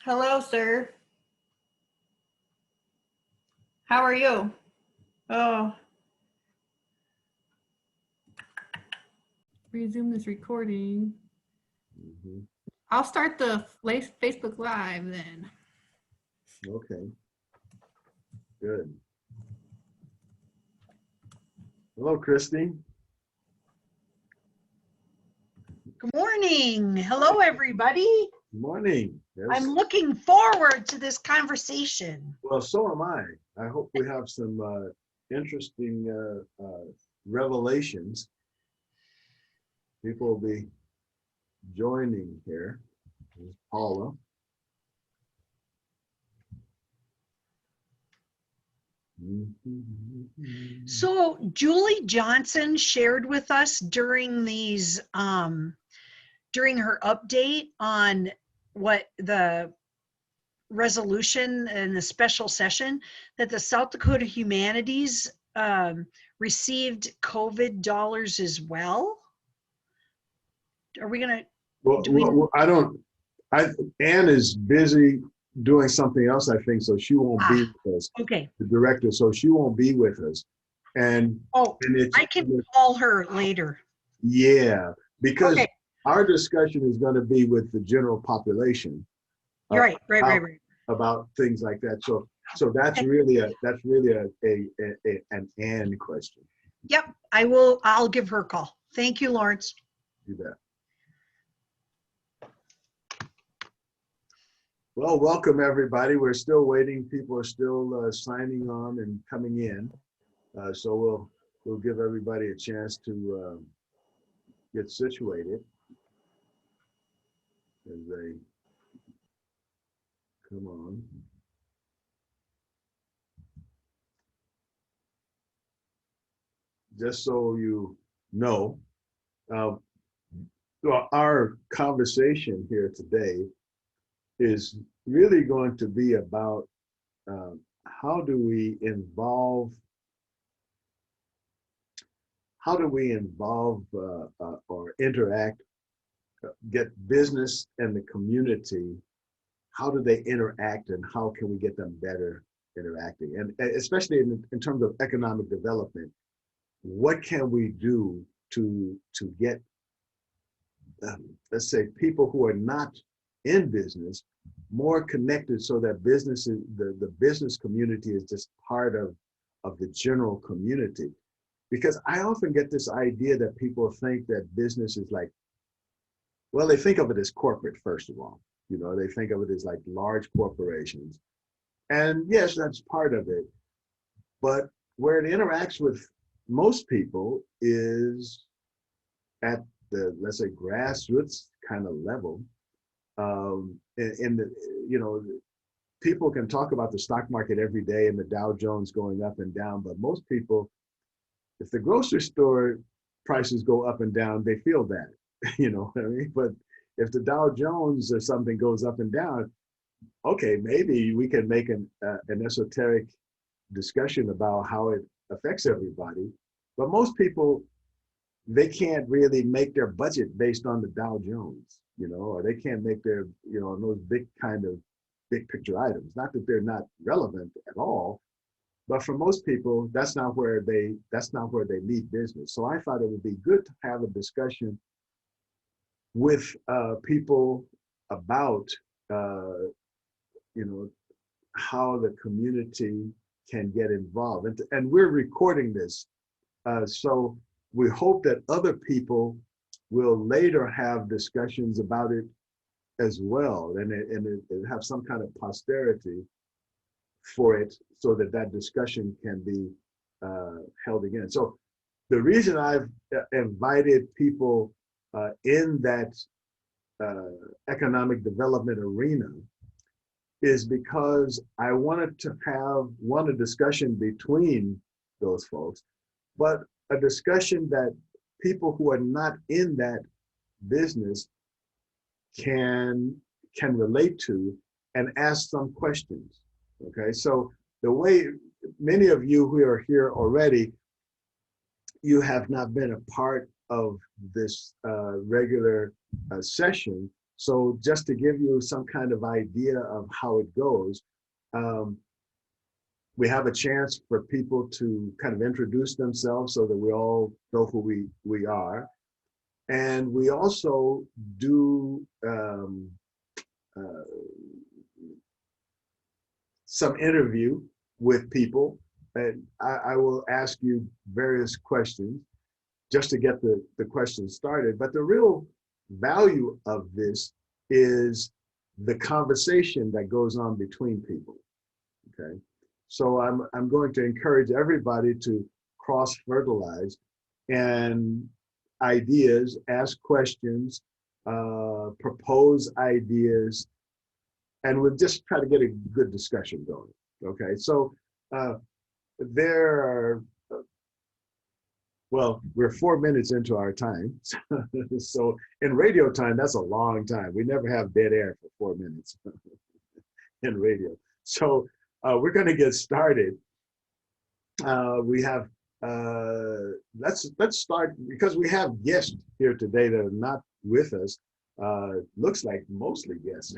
Hello, sir. How are you? Oh, resume this recording. I'll start the Facebook Live then. Okay, good. Hello, Christy. Good morning. Hello, everybody. Good morning. Yes. I'm looking forward to this conversation. Well, so am I. I hope we have some interesting revelations. People will be joining here. There's Paula. So Julie Johnson shared with us during these during her update on what the resolution and the special session that the South Dakota Humanities received COVID dollars as well. Are we gonna? Well, Ann is busy doing something else, I think, so she won't be with us. Okay. The director, so she won't be with us. And I can call her later. Yeah, because our discussion is going to be with the general population. Right. About things like that. So that's really an and question. Yep, I'll give her a call. Thank you, Lawrence. You bet. Well, welcome everybody. We're still waiting. People are still signing on and coming in. So we'll give everybody a chance to get situated as they come on. Just so you know, our conversation here today is really going to be about how do we involve or interact, get business and the community, how do they interact and how can we get them better interacting? And especially in terms of economic development, what can we do to get, let's say, people who are not in business more connected so that the business community is just part of the general community? Because I often get this idea that people think that business is like, well, they think of it as corporate, first of all. You know, they think of it as like large corporations. And yes, that's part of it. But where it interacts with most people is at the, let's say, grassroots kind of level. People can talk about the stock market every day and the Dow Jones going up and down, but most people, if the grocery store prices go up and down, they feel that, you know what I mean? But if the Dow Jones or something goes up and down, okay, maybe we can make an esoteric discussion about how it affects everybody. But most people, they can't really make their budget based on the Dow Jones, you know, or they can't make their, you know, those big picture items. Not that they're not relevant at all, but for most people, that's not where they lead business. So I thought it would be good to have a discussion with people about, how the community can get involved. And we're recording this. So we hope that other people will later have discussions about it as well, and it have some kind of posterity for it, so that discussion can be held again. So the reason I've invited people in that economic development arena is because I wanted to have a discussion between those folks, but a discussion that people who are not in that business can relate to and ask some questions. Okay, so the way many of you who are here already, you have not been a part of this regular session, So just to give you some kind of idea of how it goes, we have a chance for people to kind of introduce themselves so that we all know who we are. And we also do some interview with people. And I will ask you various questions just to get the questions started. But the real value of this is the conversation that goes on between people, okay? So I'm going to encourage everybody to cross-fertilize and ideas, ask questions, propose ideas, and we'll just try to get a good discussion going, okay? So there are, well, we're 4 minutes into our time. So in radio time, that's a long time. We never have dead air for 4 minutes in radio. So we're going to get started. We have, let's start, because we have guests here today that are not with us. Looks like mostly guests,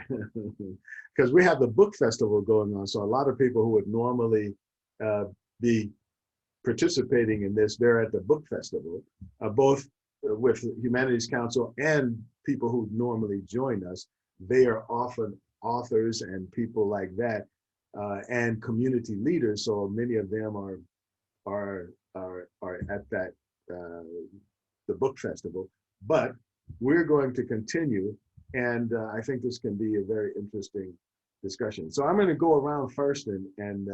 because we have the book festival going on. So a lot of people who would normally be participating in this, they're at the book festival, both with Humanities Council and people who normally join us. They are often authors and people like that, and community leaders. So many of them are at that the book festival. But we're going to continue, and I think this can be a very interesting discussion. So I'm going to go around first and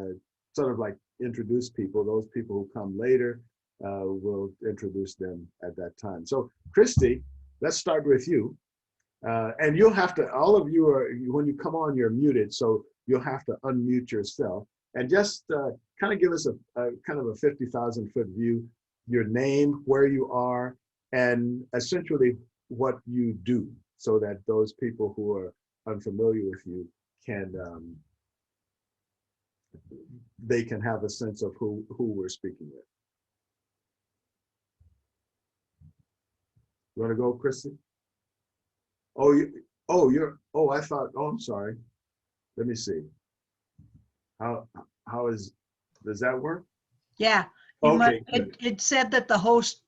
sort of like introduce people. Those people who come later, we'll introduce them at that time. So Christy, let's start with you. And you'll have to, all of you are, when you come on, you're muted, so you'll have to unmute yourself. And just kind of give us a kind of a 50,000-foot view, your name, where you are, and essentially what you do, so that those people who are unfamiliar with you can, they can have a sense of who we're speaking with. You want to go, Christy? I thought, I'm sorry. Let me see. How does that work? Yeah. Okay. It said that the host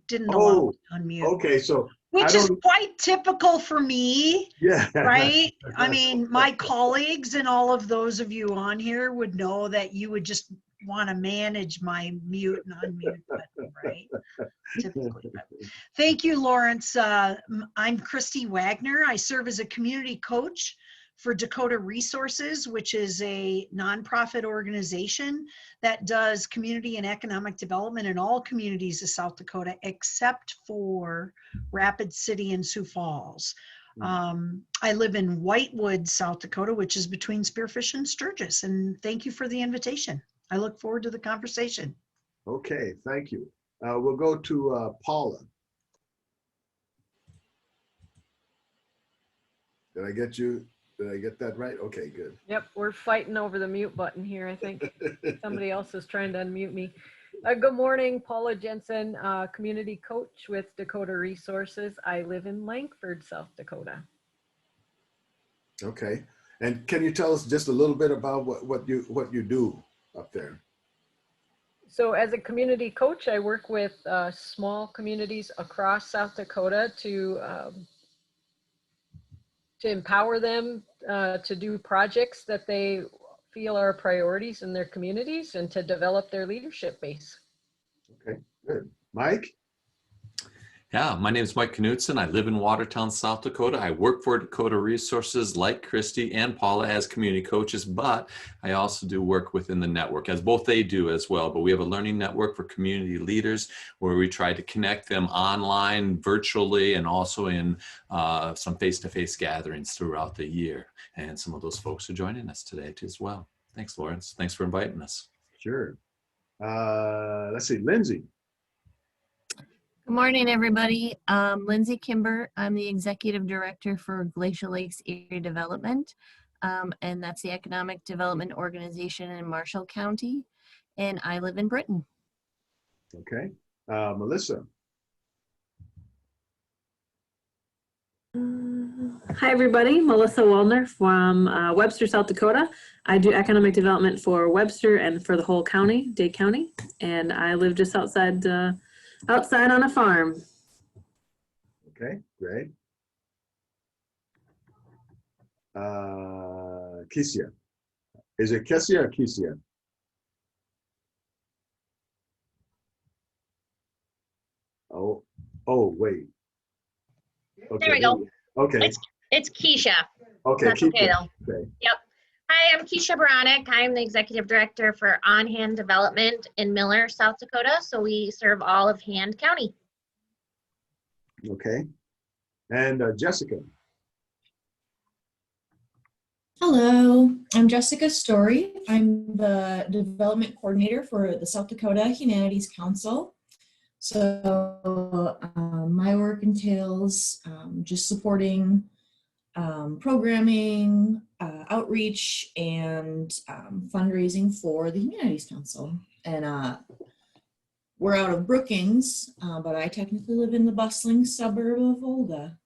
didn't allow us to unmute. Okay, so which is quite typical for me. Yeah. Right? I mean, my colleagues and all of those of you on here would know that you would just want to manage my mute and unmute button, right? Typically. Thank you, Lawrence. I'm Christy Wagner. I serve as a community coach for Dakota Resources, which is a nonprofit organization that does community and economic development in all communities of South Dakota, except for Rapid City and Sioux Falls. I live in Whitewood, South Dakota, which is between Spearfish and Sturgis. And thank you for the invitation. I look forward to the conversation. Okay, thank you. We'll go to Paula. Did I get you? Did I get that right? Okay, good. Yep, we're fighting over the mute button here. I think somebody else is trying to unmute me. Good morning, Paula Jensen, community coach with Dakota Resources. I live in Langford, South Dakota. Okay, and can you tell us just a little bit about what you do up there? So as a community coach, I work with small communities across South Dakota to empower them to do projects that they feel are priorities in their communities and to develop their leadership base. Okay, good. Mike? Yeah, my name is Mike Knutson. I live in Watertown, South Dakota. I work for Dakota Resources like Christy and Paula as community coaches, but I also do work within the network, as both they do as well. But we have a learning network for community leaders where we try to connect them online, virtually, and also in some face-to-face gatherings throughout the year. And some of those folks are joining us today too as well. Thanks, Lawrence. Thanks for inviting us. Sure. Let's see, Lindsay. Good morning, everybody. Lindsay Kimber. I'm the Executive Director for Glacial Lakes Area Development, and that's the economic development organization in Marshall County, and I live in Britain. Okay. Melissa. Hi, everybody. Melissa Waldner from Webster, South Dakota. I do economic development for Webster and for the whole county, Dade County, and I live just outside on a farm. Okay, great. Kesia. Is it Kesia or Kesia? Oh, wait. Okay. There we go. Okay. It's Keisha. Okay. That's okay, Keisha. though. Okay. Yep. Hi, I'm Keisha Baronic. I'm the Executive Director for On Hand Development in Miller, South Dakota. So we serve all of Hand County. Okay. And Jessica. Hello, I'm Jessica Story. I'm the development coordinator for the South Dakota Humanities Council. So my work entails just supporting programming, outreach, and fundraising for the Humanities Council. And we're out of Brookings, but I technically live in the bustling suburb of Olga.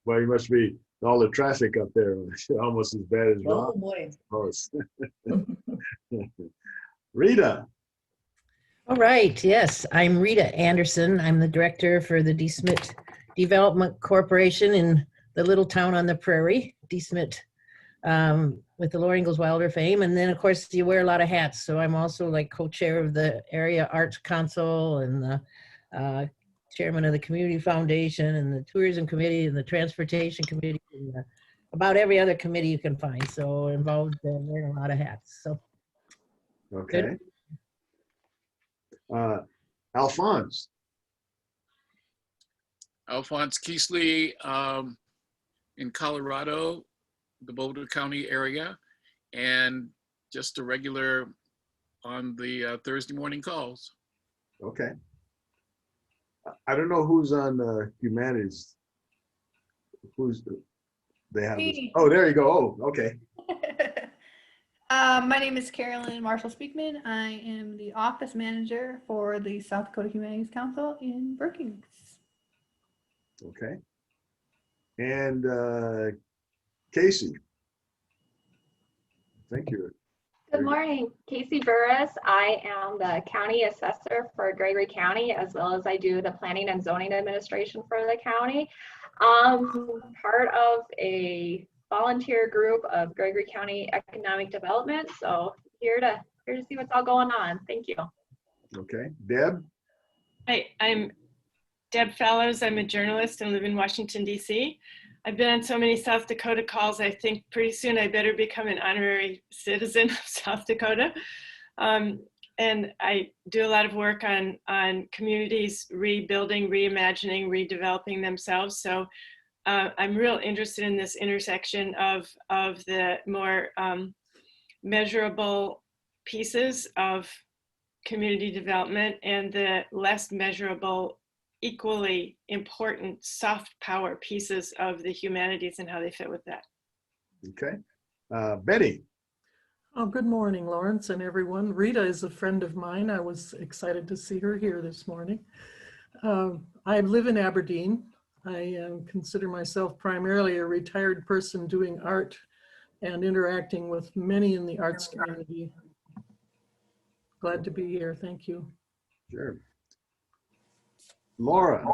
Well, you must be all the traffic up there, almost as bad as Oh Rock. boy. Close. Rita. All right, yes, I'm Rita Anderson. I'm the director for the DSMIT Development Corporation in the little town on the prairie, DSMIT, with the Laura Ingalls Wilder fame. And then, of course, you wear a lot of hats. So I'm also like co-chair of the Area Arts Council and the chairman of the Community Foundation and the Tourism Committee and the Transportation Committee and about every other committee you can find. So involved wearing a lot of hats. So Okay. Good. Alphonse. Alphonse Keesley in Colorado, the Boulder County area, and just a regular on the Thursday morning calls. Okay. I don't know who's on humanities. Who's they have? This. Me. Oh, there you go. Oh, okay. My name is Carolyn Marshall Speakman. I am the office manager for the South Dakota Humanities Council in Brookings. Okay. And Casey. Thank you. Good morning, Casey Burris. I am the county assessor for Gregory County, as well as I do the planning and zoning administration for the county. Part of a volunteer group of Gregory County Economic Development. So here to see what's all going on. Thank you. Okay. Deb. Hi, I'm Deb Fellows. I'm a journalist and live in Washington, D.C. I've been on so many South Dakota calls, I think pretty soon I better become an honorary citizen of South Dakota. And I do a lot of work on communities rebuilding, reimagining, redeveloping themselves. So I'm real interested in this intersection of the more measurable pieces of community development and the less measurable, equally important soft power pieces of the humanities and how they fit with that. Okay. Betty. Oh, good morning, Lawrence and everyone. Rita is a friend of mine. I was excited to see her here this morning. I live in Aberdeen. I consider myself primarily a retired person doing art and interacting with many in the arts community. Glad to be here. Thank you. Sure. Laura.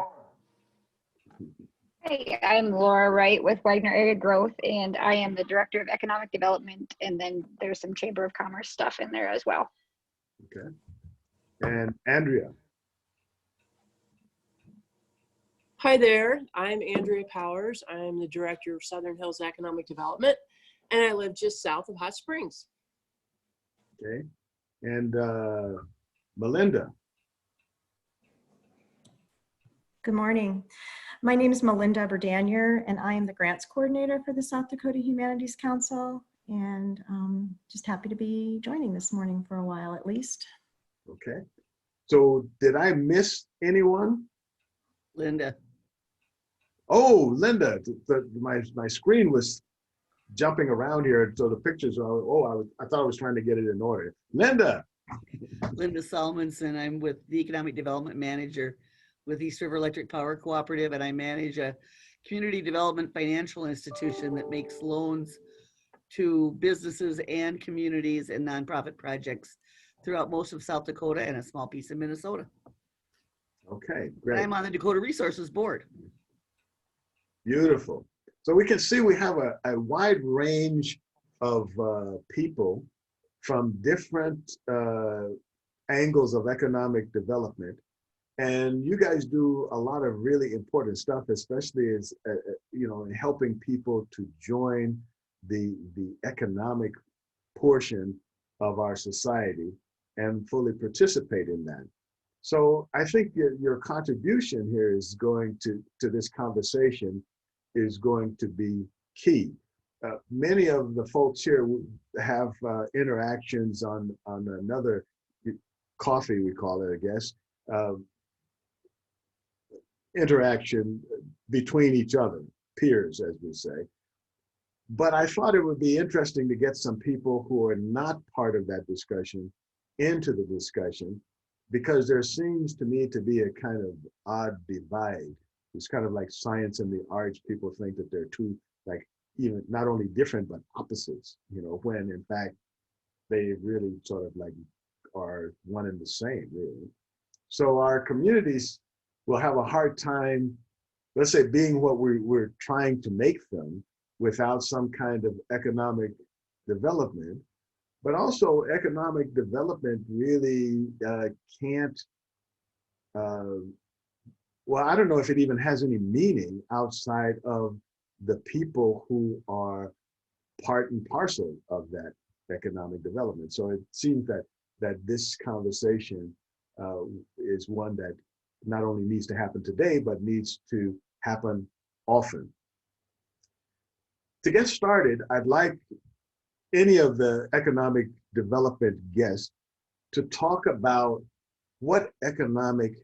Hey, I'm Laura Wright with Wagner Area Growth, and I am the Director of Economic Development, and then there's some Chamber of Commerce stuff in there as well. Okay. And Andrea. Hi there, I'm Andrea Powers. I'm the Director of Southern Hills Economic Development, and I live just south of Hot Springs. Okay. And Melinda. Good morning. My name is Melinda Berdanier, and I am the grants coordinator for the South Dakota Humanities Council, and just happy to be joining this morning for a while at least. Okay. So did I miss anyone? Linda. Oh, Linda. My screen was jumping around here, so the pictures are, I thought I was trying to get it in order. Linda. Linda Salmonson. I'm with the Economic Development Manager with East River Electric Power Cooperative, and I manage a community development financial institution that makes loans to businesses and communities and nonprofit projects throughout most of South Dakota and a small piece of Minnesota. Okay, And great. I'm on the Dakota Resources Board. Beautiful. So we can see we have a wide range of people from different angles of economic development. And you guys do a lot of really important stuff, especially as, you know, in helping people to join the economic portion of our society and fully participate in that. So I think your contribution here is going to this conversation is going to be key. Many of the folks here have interactions on another coffee, we call it, I guess, interaction between each other, peers, as we say. But I thought it would be interesting to get some people who are not part of that discussion into the discussion, because there seems to me to be a kind of odd divide. It's kind of like science and the arts. People think that they're two, like, even not only different, but opposites, you know, when in fact, they really sort of like are one and the same, really. So our communities will have a hard time, let's say, being what we're trying to make them without some kind of economic development. But also economic development really can't, well, I don't know if it even has any meaning outside of the people who are part and parcel of that economic development. So it seems that this conversation is one that not only needs to happen today, but needs to happen often. To get started, I'd like any of the economic development guests to talk about what economic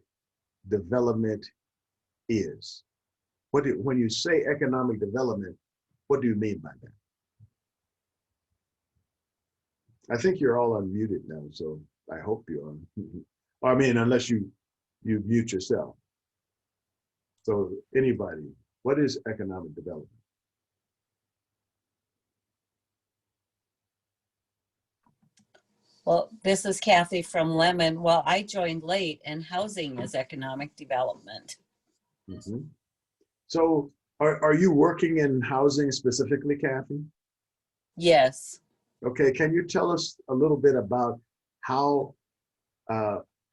development is. When you say economic development, what do you mean by that? I think you're all unmuted now, so I hope you're on. I mean, unless you mute yourself. So anybody, what is economic development? Well, this is Kathy from Lemon. Well, I joined late, and housing is economic development. Mm-hmm. So are you working in housing specifically, Kathy? Yes. Okay, can you tell us a little bit about how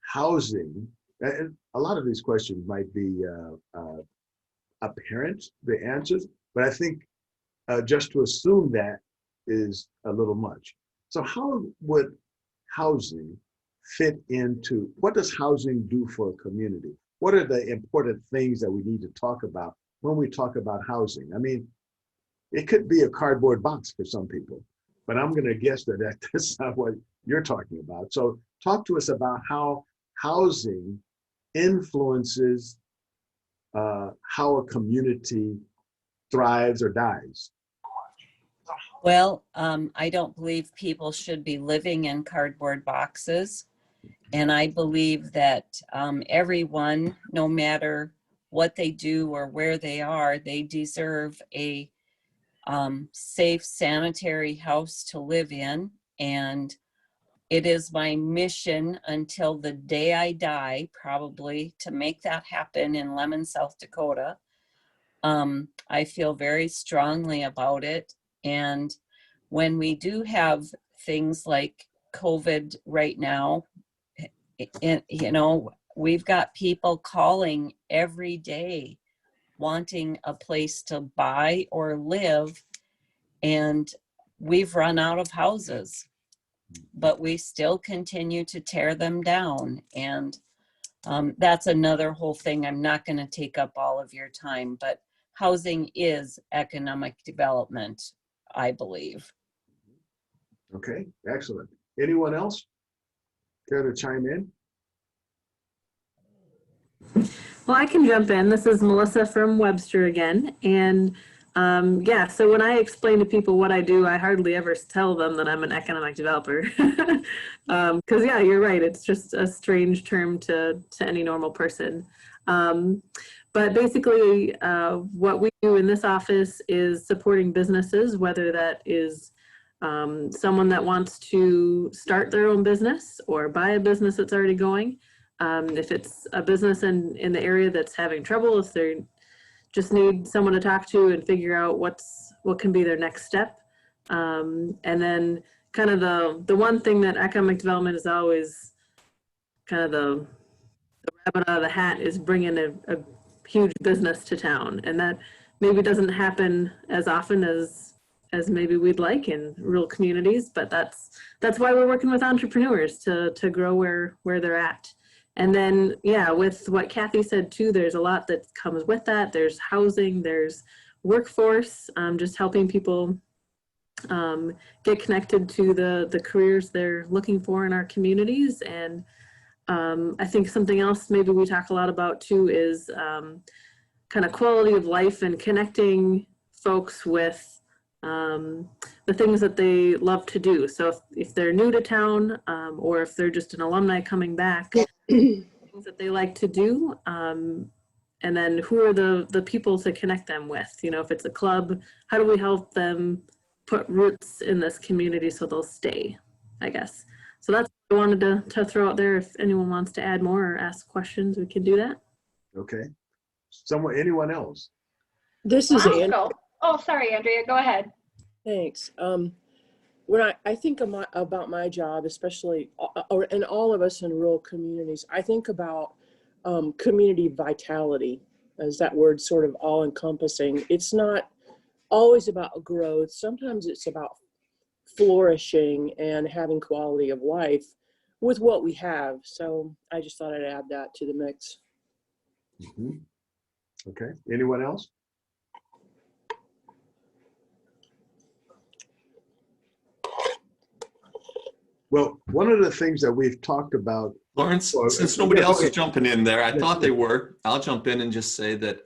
housing, and a lot of these questions might be apparent, the answers, but I think just to assume that is a little much. So how would housing fit into, what does housing do for a community? What are the important things that we need to talk about when we talk about housing? I mean, it could be a cardboard box for some people, but I'm going to guess that that's not what you're talking about. So talk to us about how housing influences how a community thrives or dies. Well, I don't believe people should be living in cardboard boxes. And I believe that everyone, no matter what they do or where they are, they deserve a safe, sanitary house to live in. And it is my mission until the day I die, probably, to make that happen in Lemon, South Dakota. I feel very strongly about it. And when we do have things like COVID right now, you know, we've got people calling every day wanting a place to buy or live, and we've run out of houses, but we still continue to tear them down. And that's another whole thing. I'm not going to take up all of your time, but housing is economic development, I believe. Okay, excellent. Anyone else care to chime in? Well, I can jump in. This is Melissa from Webster again. And Yeah, so when I explain to people what I do, I hardly ever tell them that I'm an economic developer. Because yeah, you're right. It's just a strange term to any normal person. But basically, what we do in this office is supporting businesses, whether that is someone that wants to start their own business or buy a business that's already going. If it's a business in the area that's having trouble, if they just need someone to talk to and figure out what can be their next step. And then kind of the one thing that economic development is always kind of the rabbit out of the hat is bringing a huge business to town. And that maybe doesn't happen as often as maybe we'd like in rural communities, but that's why we're working with entrepreneurs to grow where they're at. And then, yeah, with what Kathy said too, there's a lot that comes with that. There's housing, there's workforce, just helping people get connected to the careers they're looking for in our communities. And I think something else maybe we talk a lot about too is kind of quality of life and connecting folks with the things that they love to do. So if they're new to town or if they're just an alumni coming back, things that they like to do, and then who are the people to connect them with. You know, if it's a club, how do we help them put roots in this community so they'll stay, I guess. So that's what I wanted to throw out there. If anyone wants to add more or ask questions, we can do that. Okay. Anyone else? This is I'll Ann. go. Oh, sorry, Andrea, go ahead. Thanks. When I think about my job, especially, and all of us in rural communities, I think about community vitality as that word sort of all encompassing. It's not always about growth. Sometimes it's about flourishing and having quality of life with what we have. So I just thought I'd add that to the mix. Mm-hmm. Okay. Anyone else? Well, one of the things that we've talked about, Lawrence, since nobody else is jumping in there, I thought they were. I'll jump in and just say that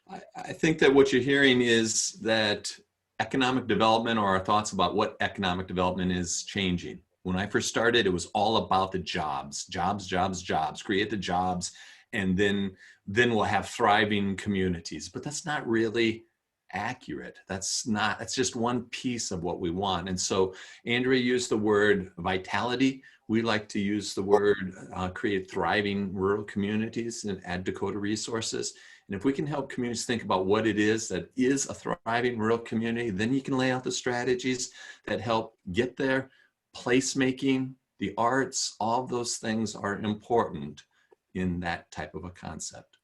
I think that what you're hearing is that economic development, or our thoughts about what economic development is, changing. When I first started, it was all about the jobs, create the jobs, and then we'll have thriving communities. But that's not really accurate. That's just one piece of what we want. And so Andrea used the word vitality. We like to use the word create thriving rural communities and add Dakota Resources. And if we can help communities think about what it is that is a thriving rural community, then you can lay out the strategies that help get there. Placemaking, the arts, all of those things are important in that type of a concept.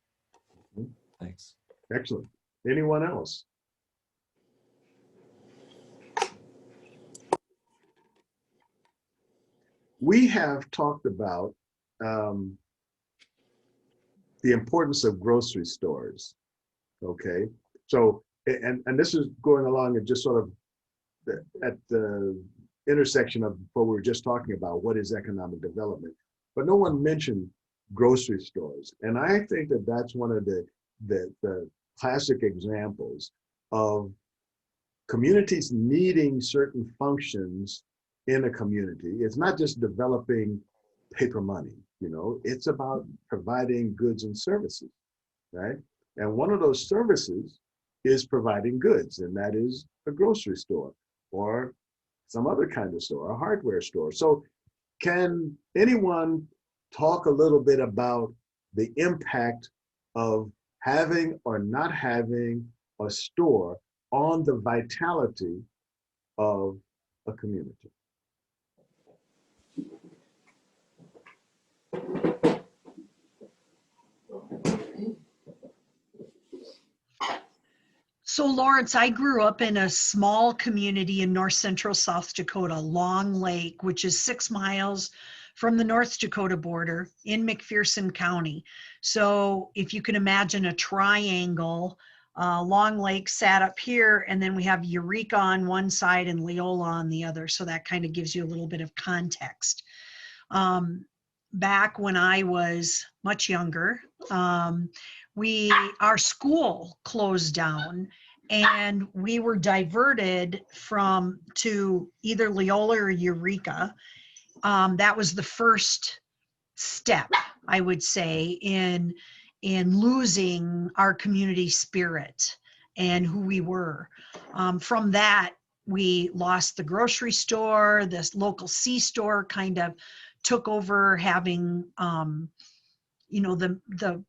Thanks. Excellent. Anyone else? We have talked about the importance of grocery stores. Okay, so and this is going along and just sort of at the intersection of what we were just talking about. What is economic development? But no one mentioned grocery stores, and I think that that's one of the classic examples of communities needing certain functions in a community. It's not just developing paper money, you know, it's about providing goods and services, right? And one of those services is providing goods, and that is a grocery store or some other kind of store, a hardware store. So can anyone talk a little bit about the impact of having or not having a store on the vitality of a community? So Lawrence, I grew up in a small community in north central South Dakota, Long Lake, which is 6 miles from the North Dakota border in McPherson County. So if you can imagine a triangle, Long Lake sat up here, and then we have Eureka on one side and Leola on the other. So that kind of gives you a little bit of context. Back when I was much younger, our school closed down, and we were diverted to either Leola or Eureka. That was the first step, I would say, in losing our community spirit and who we were. From that, we lost the grocery store. This local C-store kind of took over having, the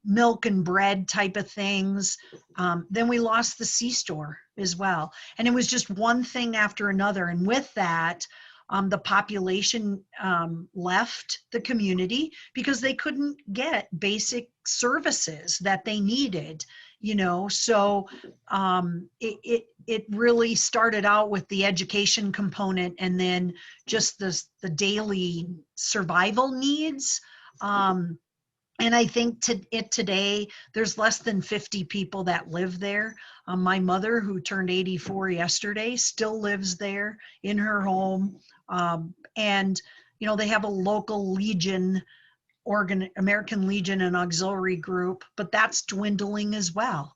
milk and bread type of things. Then we lost the C-store as well. And it was just one thing after another. And with that, the population left the community because they couldn't get basic services that they needed, so it really started out with the education component, and then just the daily survival needs. And I think today there's less than 50 people that live there. My mother, who turned 84 yesterday, still lives there in her home. And they have a local Legion American Legion and auxiliary group, but that's dwindling as well.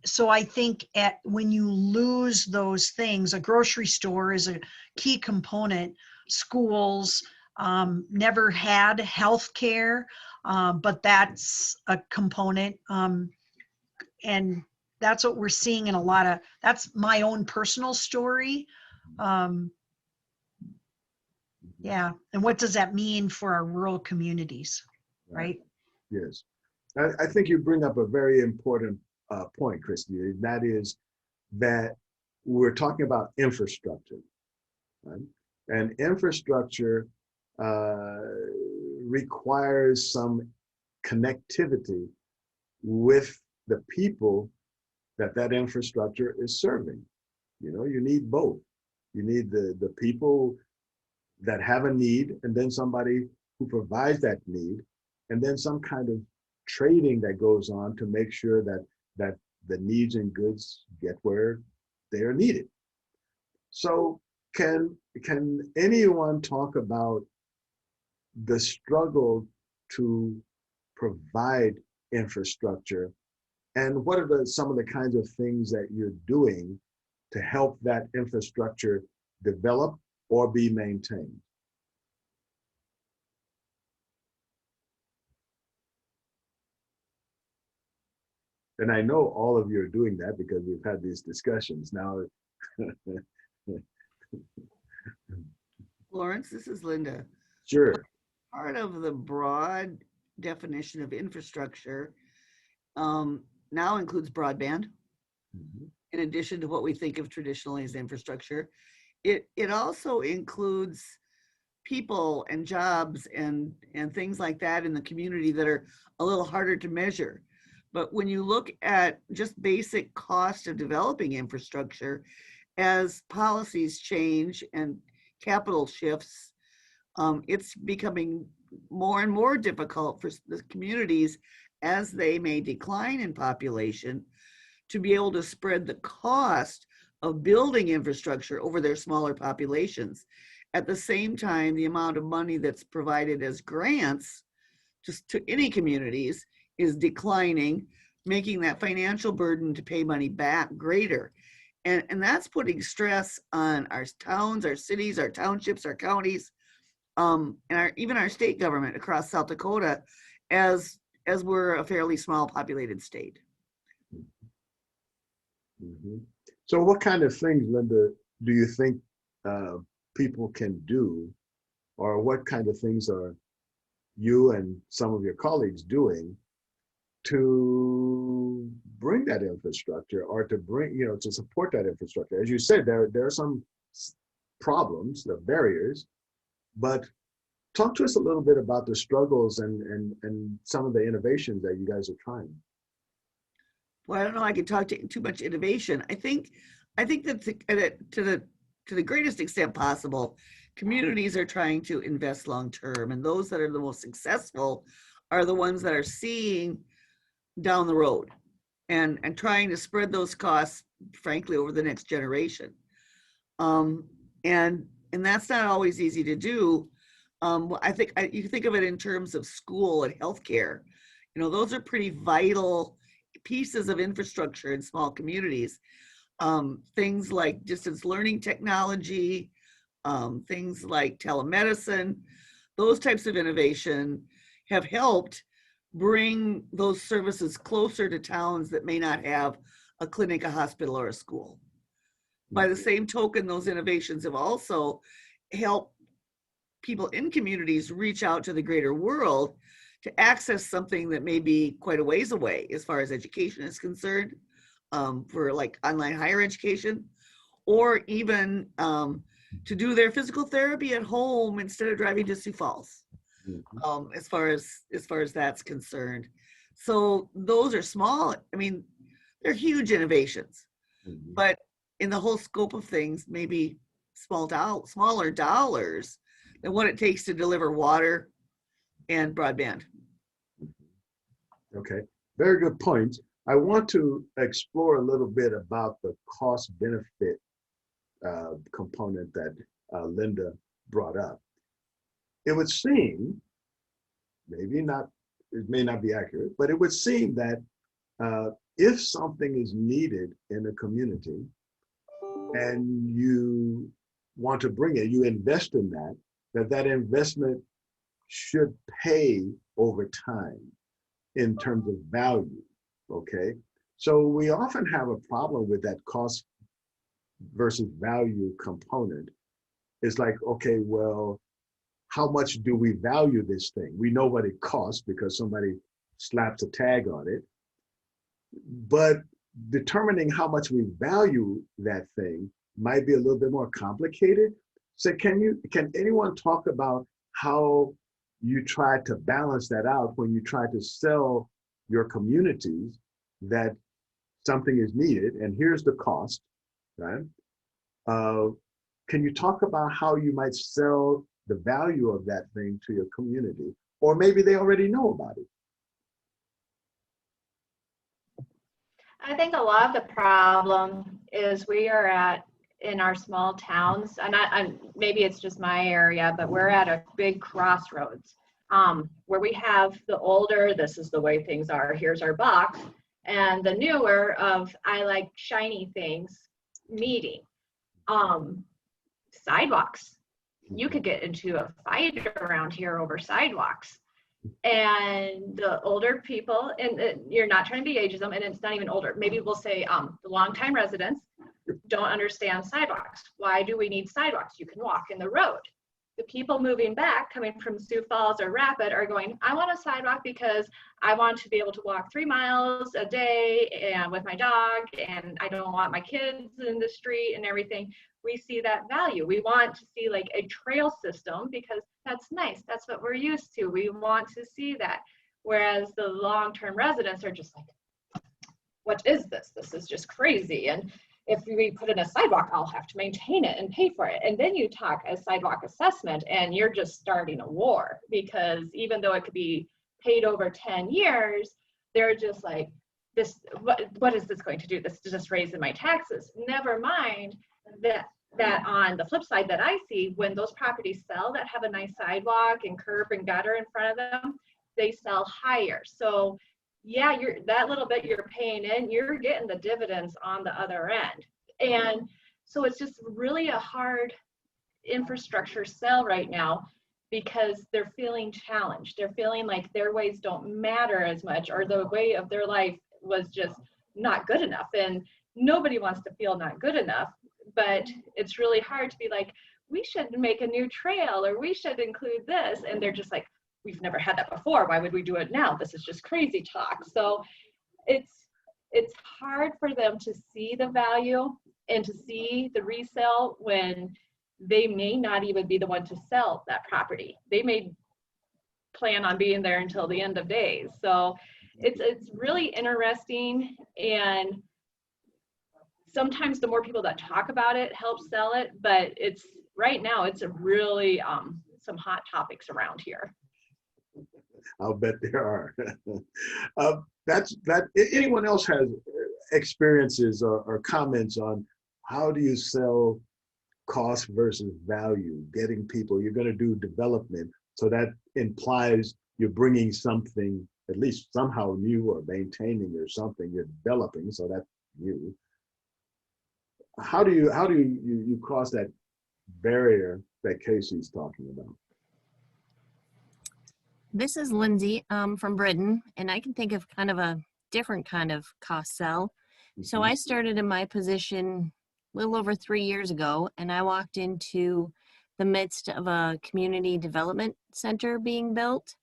So I think when you lose those things, a grocery store is a key component. Schools never had health care, but that's a component. And that's what we're seeing in that's my own personal story. Yeah. And what does that mean for our rural communities, right? Yes. I think you bring up a very important point, Christy, and that is that we're talking about infrastructure, right? And infrastructure requires some connectivity with the people that infrastructure is serving. You need both. You need the people that have a need, and then somebody who provides that need, and then some kind of trading that goes on to make sure that the needs and goods get where they are needed. So can anyone talk about the struggle to provide infrastructure, and what are some of the kinds of things that you're doing to help that infrastructure develop or be maintained? And I know all of you are doing that because we've had these discussions now. Lawrence, this is Linda. Sure. Part of the broad definition of infrastructure now includes broadband, in addition to what we think of traditionally as infrastructure. It also includes people and jobs and things like that in the community that are a little harder to measure. But when you look at just basic cost of developing infrastructure, as policies change and capital shifts, it's becoming more and more difficult for the communities, as they may decline in population, to be able to spread the cost of building infrastructure over their smaller populations. At the same time, the amount of money that's provided as grants just to any communities is declining, making that financial burden to pay money back greater. And that's putting stress on our towns, our cities, our townships, our counties, and even our state government across South Dakota, as we're a fairly small populated state. Mm-hmm. So what kind of things, Linda, do you think people can do, or what kind of things are you and some of your colleagues doing to bring that infrastructure, or to bring, to support that infrastructure? As you said, there are some problems, the barriers, but talk to us a little bit about the struggles and some of the innovations that you guys are trying. Well, I don't know, I could talk to too much innovation. I think that to the greatest extent possible, communities are trying to invest long-term, and those that are the most successful are the ones that are seeing down the road and trying to spread those costs, frankly, over the next generation. And that's not always easy to do. I think you think of it in terms of school and healthcare. Those are pretty vital pieces of infrastructure in small communities. Things like distance learning technology, things like telemedicine, those types of innovation have helped bring those services closer to towns that may not have a clinic, a hospital, or a school. By the same token, those innovations have also helped people in communities reach out to the greater world to access something that may be quite a ways away as far as education is concerned, for like online higher education, or even to do their physical therapy at home instead of driving to Sioux Falls, as far as that's concerned. So those are small, I mean, they're huge innovations, but in the whole scope of things, maybe smaller dollars than what it takes to deliver water and broadband. Okay, very good point. I want to explore a little bit about the cost benefit component that Linda brought up. It would seem, maybe not, it may not be accurate, but it would seem that if something is needed in a community and you want to bring it, you invest in that investment should pay over time in terms of value, okay? So we often have a problem with that cost versus value component. It's like, okay, well, how much do we value this thing? We know what it costs because somebody slaps a tag on it, but determining how much we value that thing might be a little bit more complicated. So can anyone talk about how you try to balance that out when you try to sell your communities that something is needed and here's the cost, right? Can you talk about how you might sell the value of that thing to your community? Or maybe they already know about it. I think a lot of the problem is we are in our small towns, and maybe it's just my area, but we're at a big crossroads where we have the older, this is the way things are, here's our box, and the newer of I like shiny things meeting. Sidewalks. You could get into a fight around here over sidewalks. And the older people, and you're not trying to be ageism, and it's not even older. Maybe we'll say the longtime residents don't understand sidewalks. Why do we need sidewalks? You can walk in the road. The people moving back, coming from Sioux Falls or Rapid, are going, I want a sidewalk because I want to be able to walk 3 miles a day and with my dog, and I don't want my kids in the street and everything. We see that value. We want to see like a trail system because that's nice. That's what we're used to. We want to see that. Whereas the long-term residents are just like, what is this? This is just crazy. And if we put in a sidewalk, I'll have to maintain it and pay for it. And then you talk a sidewalk assessment and you're just starting a war, because even though it could be paid over 10 years, they're just like, this, what is this going to do? This is just raising my taxes. Never mind that on the flip side that I see, when those properties sell that have a nice sidewalk and curb and gutter in front of them, they sell higher. So yeah, that little bit you're paying in, you're getting the dividends on the other end. And so it's just really a hard infrastructure sell right now because they're feeling challenged. They're feeling like their ways don't matter as much, or the way of their life was just not good enough. And nobody wants to feel not good enough, but it's really hard to be like, we should make a new trail, or we should include this. And they're just like, we've never had that before. Why would we do it now? This is just crazy talk. So it's hard for them to see the value and to see the resale when they may not even be the one to sell that property. They may plan on being there until the end of days. So it's really interesting, and sometimes the more people that talk about it helps sell it, but it's right now it's a really some hot topics around here. I'll bet there are. Anyone else has experiences or comments on how do you sell cost versus value, getting people, you're going to do development, so that implies you're bringing something at least somehow new or maintaining or something. You're developing, so that's new. How do you cross that barrier that Casey's talking about? This is Lindsay from Britain, and I can think of kind of a different kind of cost sell. So I started in my position a little over 3 years ago, and I walked into the midst of a community development center being built,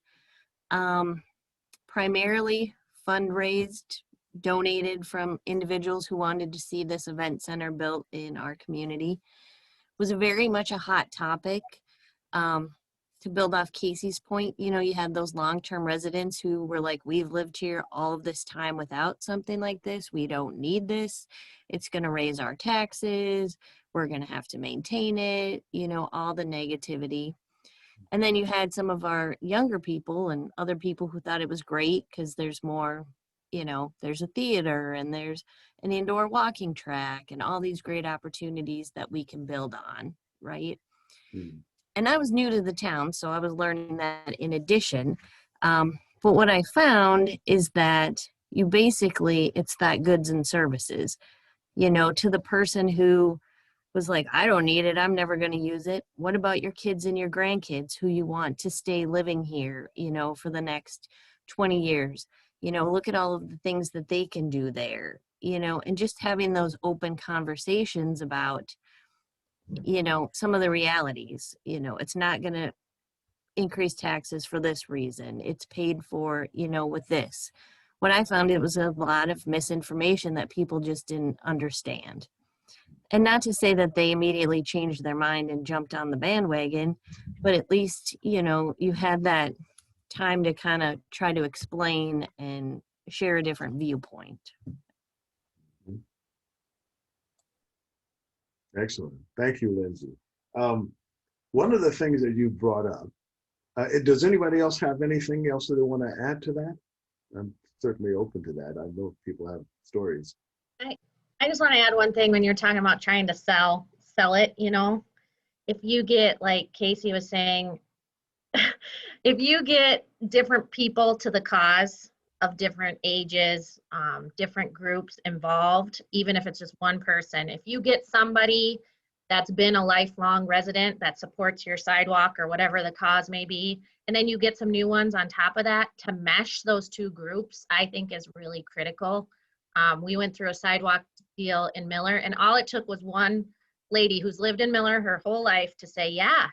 primarily fundraised, donated from individuals who wanted to see this event center built in our community. It was very much a hot topic. To build off Casey's point, you know, you had those long-term residents who were like, we've lived here all of this time without something like this. We don't need this. It's going to raise our taxes. We're going to have to maintain it, you know, all the negativity. And then you had some of our younger people and other people who thought it was great because there's more, you know, there's a theater and there's an indoor walking track and all these great opportunities that we can build on, right? And I was new to the town, so I was learning that in addition. But what I found is that you basically, it's that goods and services, you know, to the person who was like, I don't need it, I'm never going to use it. What about your kids and your grandkids who you want to stay living here, you know, for the next 20 years? You know, look at all of the things that they can do there, you know, and just having those open conversations about, you know, some of the realities. You know, it's not going to increase taxes for this reason. It's paid for, you know, with this. What I found, it was a lot of misinformation that people just didn't understand. And not to say that they immediately changed their mind and jumped on the bandwagon, but at least, you know, you had that time to kind of try to explain and share a different viewpoint. Excellent. Thank you, Lindsay. One of the things that you brought up, does anybody else have anything else that they want to add to that? I'm certainly open to that. I know people have stories. I just want to add one thing when you're talking about trying to sell it, you know, if you get, like Casey was saying, if you get different people to the cause of different ages, different groups involved, even if it's just one person, if you get somebody that's been a lifelong resident that supports your sidewalk or whatever the cause may be, and then you get some new ones on top of that, to mesh those two groups, I think is really critical. We went through a sidewalk deal in Miller, and all it took was one lady who's lived in Miller her whole life to say, yeah,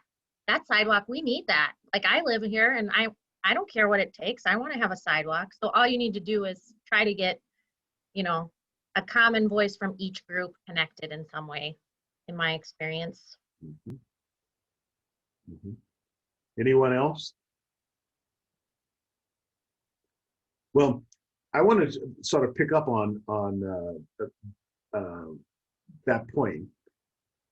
that sidewalk, we need that. Like, I live here and I don't care what it takes. I want to have a sidewalk. So all you need to do is try to get, you know, a common voice from each group connected in some way, in my experience. Anyone else? Well, I want to sort of pick up on that point.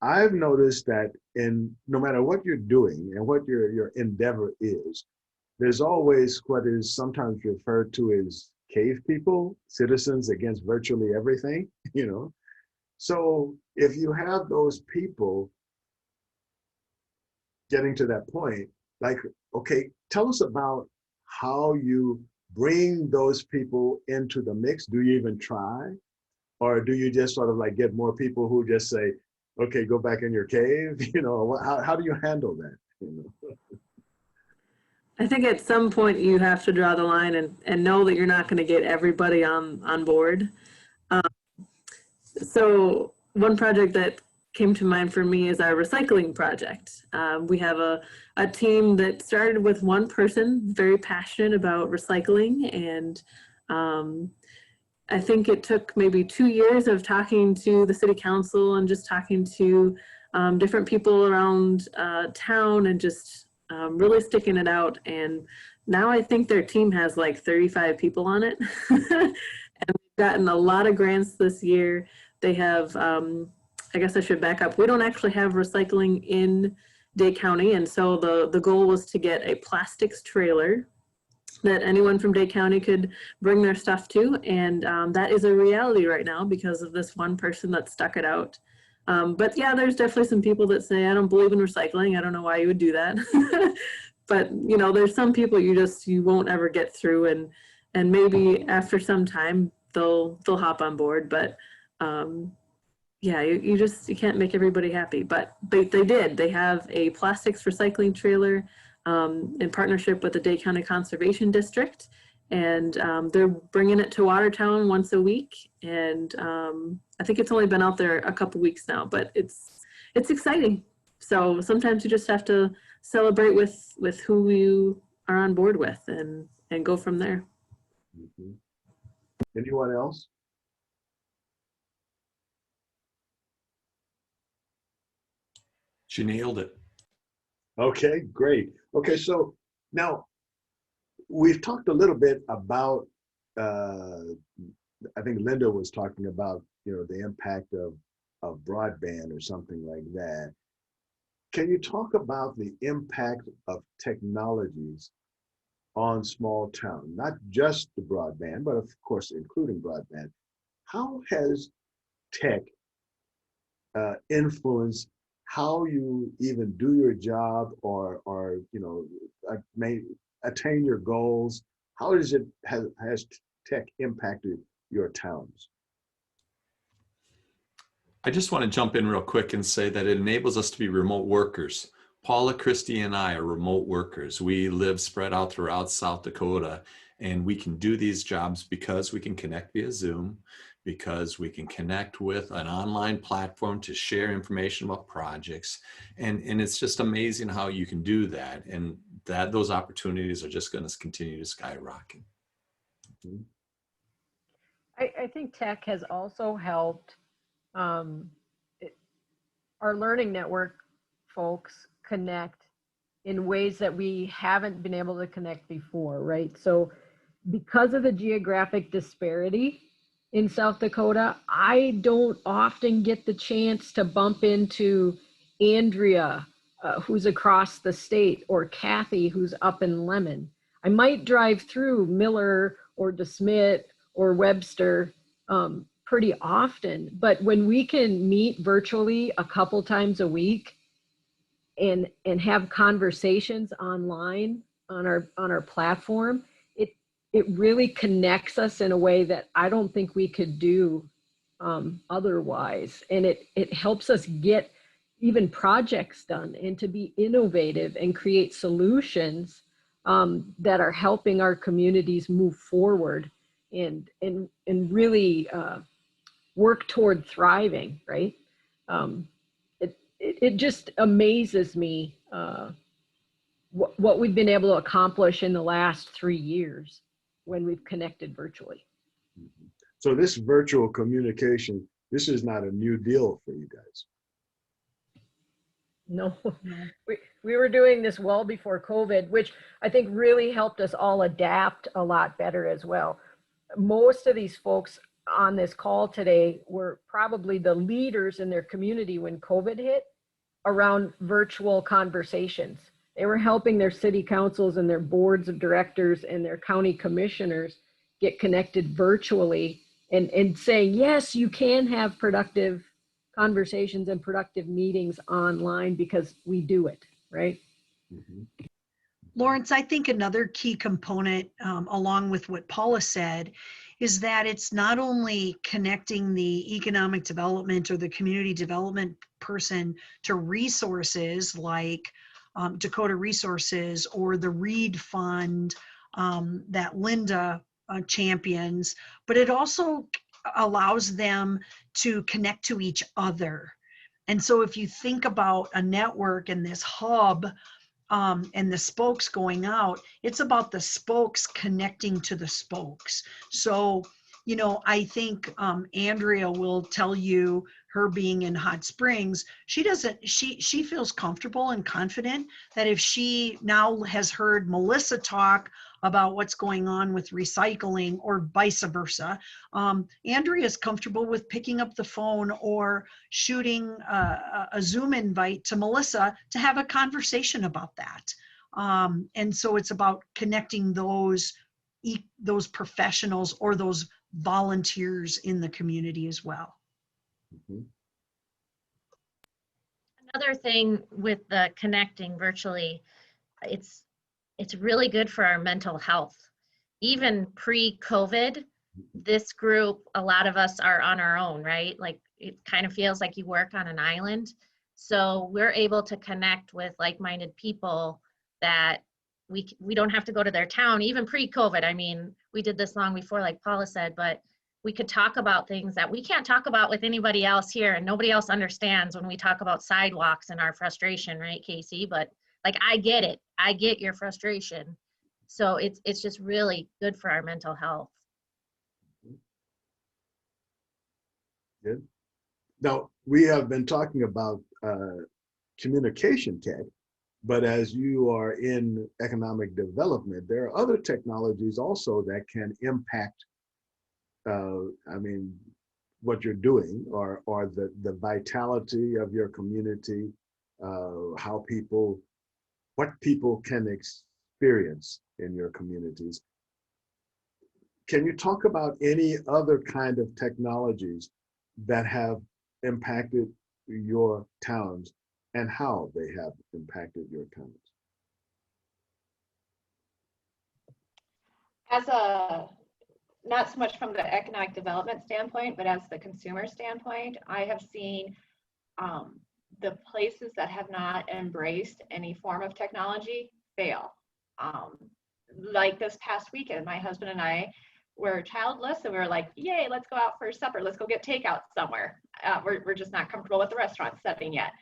I've noticed that no matter what you're doing and what your endeavor is, there's always what is sometimes referred to as cave people, citizens against virtually everything, you know. So if you have those people getting to that point, like, okay, tell us about how you bring those people into the mix. Do you even try? Or do you just sort of like get more people who just say, okay, go back in your cave? You know, how do you handle that? You know? I think at some point you have to draw the line and know that you're not going to get everybody on board. So one project that came to mind for me is our recycling project. We have a team that started with one person, very passionate about recycling, and I think it took maybe 2 years of talking to the city council and just talking to different people around town and just really sticking it out. And now I think their team has like 35 people on it. And we've gotten a lot of grants this year. They have, I guess I should back up. We don't actually have recycling in Dade County. And so the goal was to get a plastics trailer that anyone from Dade County could bring their stuff to. And that is a reality right now because of this one person that stuck it out. But yeah, there's definitely some people that say, I don't believe in recycling. I don't know why you would do that. But you know, there's some people you won't ever get through. And and maybe after some time they'll hop on board, but yeah, you can't make everybody happy, but they did. They have a plastics recycling trailer in partnership with the Dade County Conservation District, and they're bringing it to Watertown once a week. And I think it's only been out there a couple weeks now, but it's exciting. So sometimes you just have to celebrate with who you are on board with and go from there. Mm-hmm. Anyone else? She nailed it. Okay, great. Okay, so now we've talked a little bit about, I think Linda was talking about, the impact of broadband or something like that. Can you talk about the impact of technologies on small town, not just the broadband, but of course, including broadband? How has tech influenced how you even do your job or may attain your goals? How has tech impacted your towns? I just want to jump in real quick and say that it enables us to be remote workers. Paula, Christy, and I are remote workers. We live spread out throughout South Dakota, and we can do these jobs because we can connect via Zoom, because we can connect with an online platform to share information about projects. And it's just amazing how you can do that, and that those opportunities are just going to continue to skyrocket. Mm-hmm. I think tech has also helped our learning network folks connect in ways that we haven't been able to connect before, right? So because of the geographic disparity in South Dakota, I don't often get the chance to bump into Andrea, who's across the state, or Kathy, who's up in Lemon. I might drive through Miller or DeSmet or Webster pretty often, but when we can meet virtually a couple times a week and have conversations online on our platform, it really connects us in a way that I don't think we could do otherwise. And it helps us get even projects done and to be innovative and create solutions that are helping our communities move forward and really work toward thriving, right? It just amazes me what we've been able to accomplish in the last 3 years when we've connected virtually. So this virtual communication, this is not a new deal for you guys. No, we were doing this well before COVID, which I think really helped us all adapt a lot better as well. Most of these folks on this call today were probably the leaders in their community when COVID hit around virtual conversations. They were helping their city councils and their boards of directors and their county commissioners get connected virtually and saying, yes, you can have productive conversations and productive meetings online because we do it, right? Mm-hmm. Lawrence, I think another key component, along with what Paula said, is that it's not only connecting the economic development or the community development person to resources like Dakota Resources or the Reed Fund that Linda champions, but it also allows them to connect to each other. And so if you think about a network and this hub and the spokes going out, it's about the spokes connecting to the spokes. So, I think Andrea will tell you, her being in Hot Springs, she feels comfortable and confident that if she now has heard Melissa talk about what's going on with recycling or vice versa, Andrea is comfortable with picking up the phone or shooting a Zoom invite to Melissa to have a conversation about that. And so it's about connecting those professionals or those volunteers in the community as well. Mm-hmm. Another thing with the connecting virtually, it's really good for our mental health. even pre-COVID, this group, a lot of us are on our own, right? Like it kind of feels like you work on an island. So we're able to connect with like-minded people that we don't have to go to their town, even pre-COVID. I mean, we did this long before, like Paula said, but we could talk about things that we can't talk about with anybody else here, and nobody else understands when we talk about sidewalks and our frustration, right, Casey? But like, I get it. I get your frustration. So it's just really good for our mental health. Good. Now, we have been talking about communication tech, but as you are in economic development, there are other technologies also that can impact, I mean, what you're doing, or the vitality of your community, what people can experience in your communities. Can you talk about any other kind of technologies that have impacted your towns and how they have impacted your towns? Not so much from the economic development standpoint, but as the consumer standpoint, I have seen the places that have not embraced any form of technology fail. Like this past weekend, my husband and I were childless, and we were like, yay, let's go out for supper. Let's go get takeout somewhere. We're just not comfortable with the restaurant setting yet.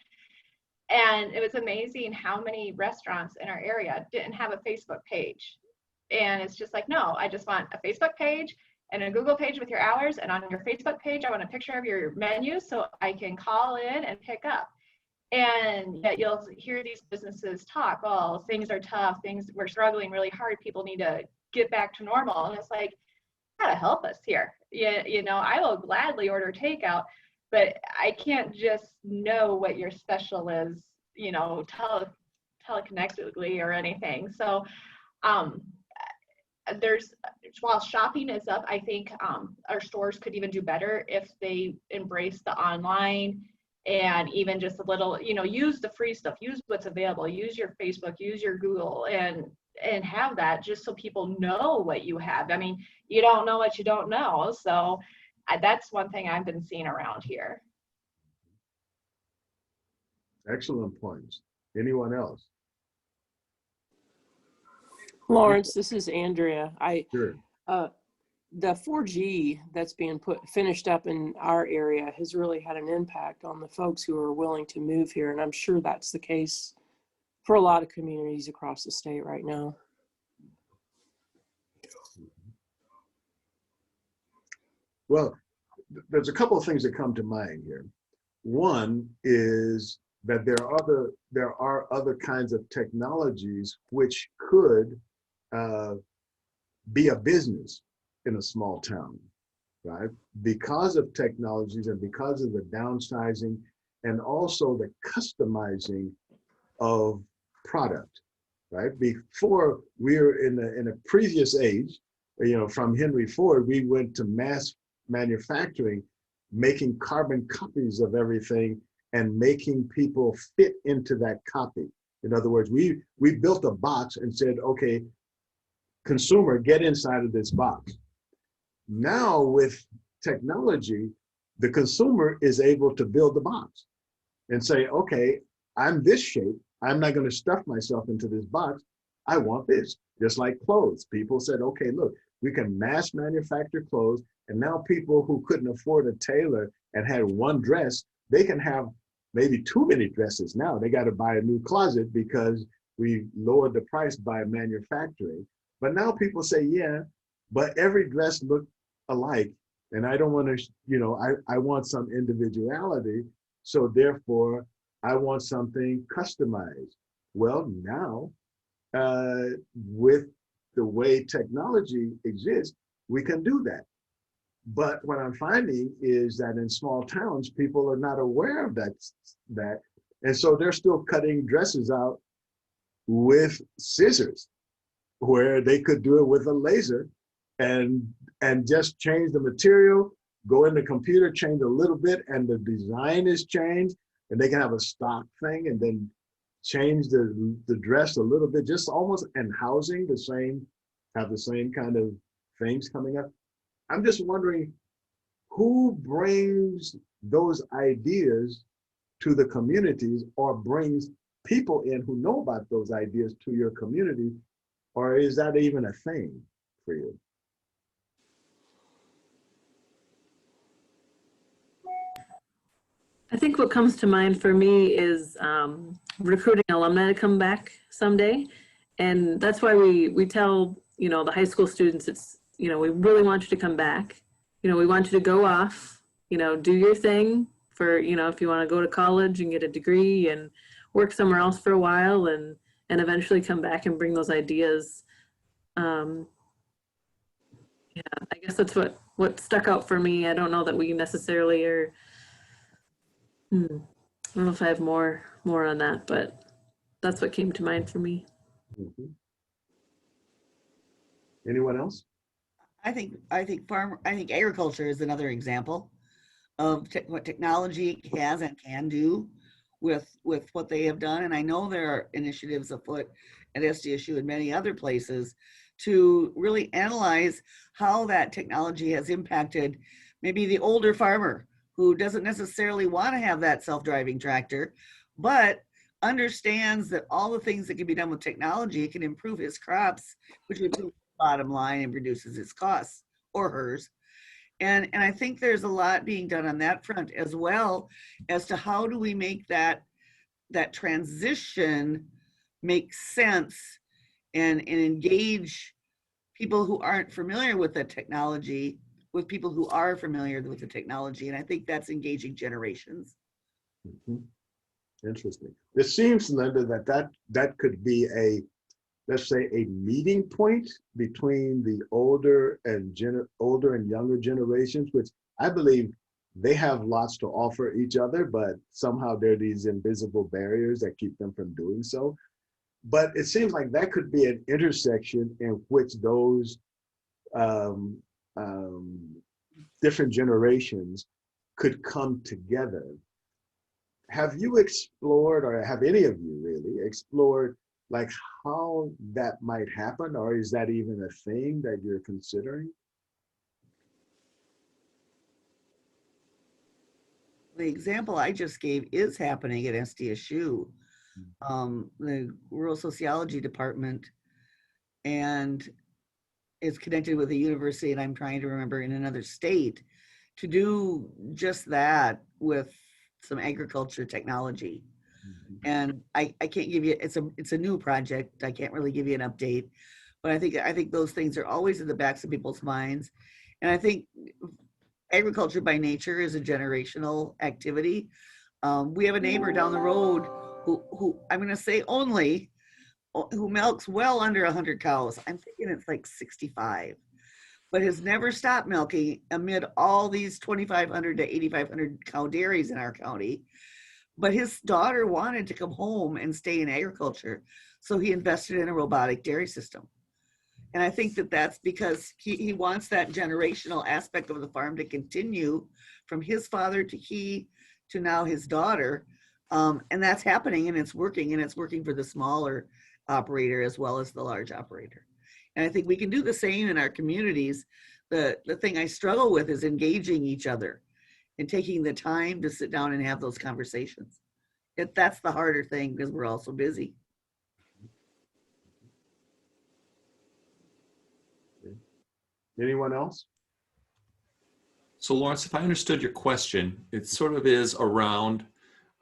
And it was amazing how many restaurants in our area didn't have a Facebook page. And it's just like, no, I just want a Facebook page and a Google page with your hours. And on your Facebook page, I want a picture of your menu so I can call in and pick up. And yet you'll hear these businesses talk, oh, things are tough, we're struggling really hard, people need to get back to normal. And it's like, you gotta help us here. Yeah, you know, I will gladly order takeout, but I can't just know what your special is, you know, teleconnectedly or anything. So while shopping is up, I think our stores could even do better if they embrace the online, and even just a little, you know, use the free stuff, use what's available, use your Facebook, use your Google, and have that just so people know what you have. I mean, you don't know what you don't know. So that's one thing I've been seeing around here. Excellent points. Anyone else? Lawrence, this is Andrea. Sure. The 4G that's being finished up in our area has really had an impact on the folks who are willing to move here. And I'm sure that's the case for a lot of communities across the state right now. Well, there's a couple of things that come to mind here. One is that there are other kinds of technologies which could be a business in a small town, right? Because of technologies and because of the downsizing and also the customizing of product, right? Before, we were in a previous age, you know, from Henry Ford, we went to mass manufacturing, making carbon copies of everything and making people fit into that copy. In other words, we built a box and said, okay, consumer, get inside of this box. Now with technology, the consumer is able to build the box and say, okay, I'm this shape. I'm not going to stuff myself into this box. I want this. Just like clothes. People said, okay, look, we can mass manufacture clothes. And now people who couldn't afford a tailor and had one dress, they can have maybe too many dresses now. They got to buy a new closet because we lowered the price by manufacturing. But now people say, yeah, but every dress looked alike. And I don't want to, you know, I want some individuality. So therefore, I want something customized. Well, now, with the way technology exists, we can do that. But what I'm finding is that in small towns, people are not aware of that. And so they're still cutting dresses out with scissors, where they could do it with a laser and just change the material, go in the computer, change a little bit, and the design is changed, and they can have a stock thing and then change the dress a little bit, just almost in housing the same have the same kind of things coming up. I'm just wondering who brings those ideas to the communities or brings people in who know about those ideas to your community, or is that even a thing for you? I think what comes to mind for me is recruiting alumni to come back someday. And that's why we tell, you know, the high school students, it's, you know, we really want you to come back. You know, we want you to go off, you know, do your thing for, you know, if you want to go to college and get a degree and work somewhere else for a while and eventually come back and bring those ideas. Yeah, I guess that's what stuck out for me. I don't know that we necessarily are, I don't know if I have more on that, but that's what came to mind for me. Anyone else? I think agriculture is another example of what technology has and can do with what they have done. And I know there are initiatives afoot at SDSU and many other places to really analyze how that technology has impacted maybe the older farmer who doesn't necessarily want to have that self-driving tractor, but understands that all the things that can be done with technology can improve his crops, which would improve his bottom line and reduces his costs, or hers. And I think there's a lot being done on that front, as well as to how do we make that transition make sense and engage people who aren't familiar with the technology with people who are familiar with the technology. And I think that's engaging generations. Interesting. It seems, Linda, that could be let's say a meeting point between the older and younger generations, which I believe they have lots to offer each other, but somehow there are these invisible barriers that keep them from doing so. But it seems like that could be an intersection in which those different generations could come together. Have you explored, or have any of you really explored, like how that might happen, or is that even a thing that you're considering? The example I just gave is happening at SDSU. The rural sociology department and is connected with a university, and I'm trying to remember, in another state, to do just that with some agriculture technology. And I can't give you, it's a new project. I can't really give you an update, but I think those things are always in the backs of people's minds. And I think agriculture by nature is a generational activity. We have a neighbor down the road who I'm going to say who milks well under 100 cows. I'm thinking it's like 65, but has never stopped milking amid all these 2,500 to 8,500 cow dairies in our county. But his daughter wanted to come home and stay in agriculture, so he invested in a robotic dairy system. And I think that's because he wants that generational aspect of the farm to continue from his father to now his daughter. And that's happening, and it's working for the smaller operator as well as the large operator. And I think we can do the same in our communities. The thing I struggle with is engaging each other and taking the time to sit down and have those conversations. That's the harder thing because we're all so busy. Anyone else? So Lawrence, if I understood your question, it sort of is around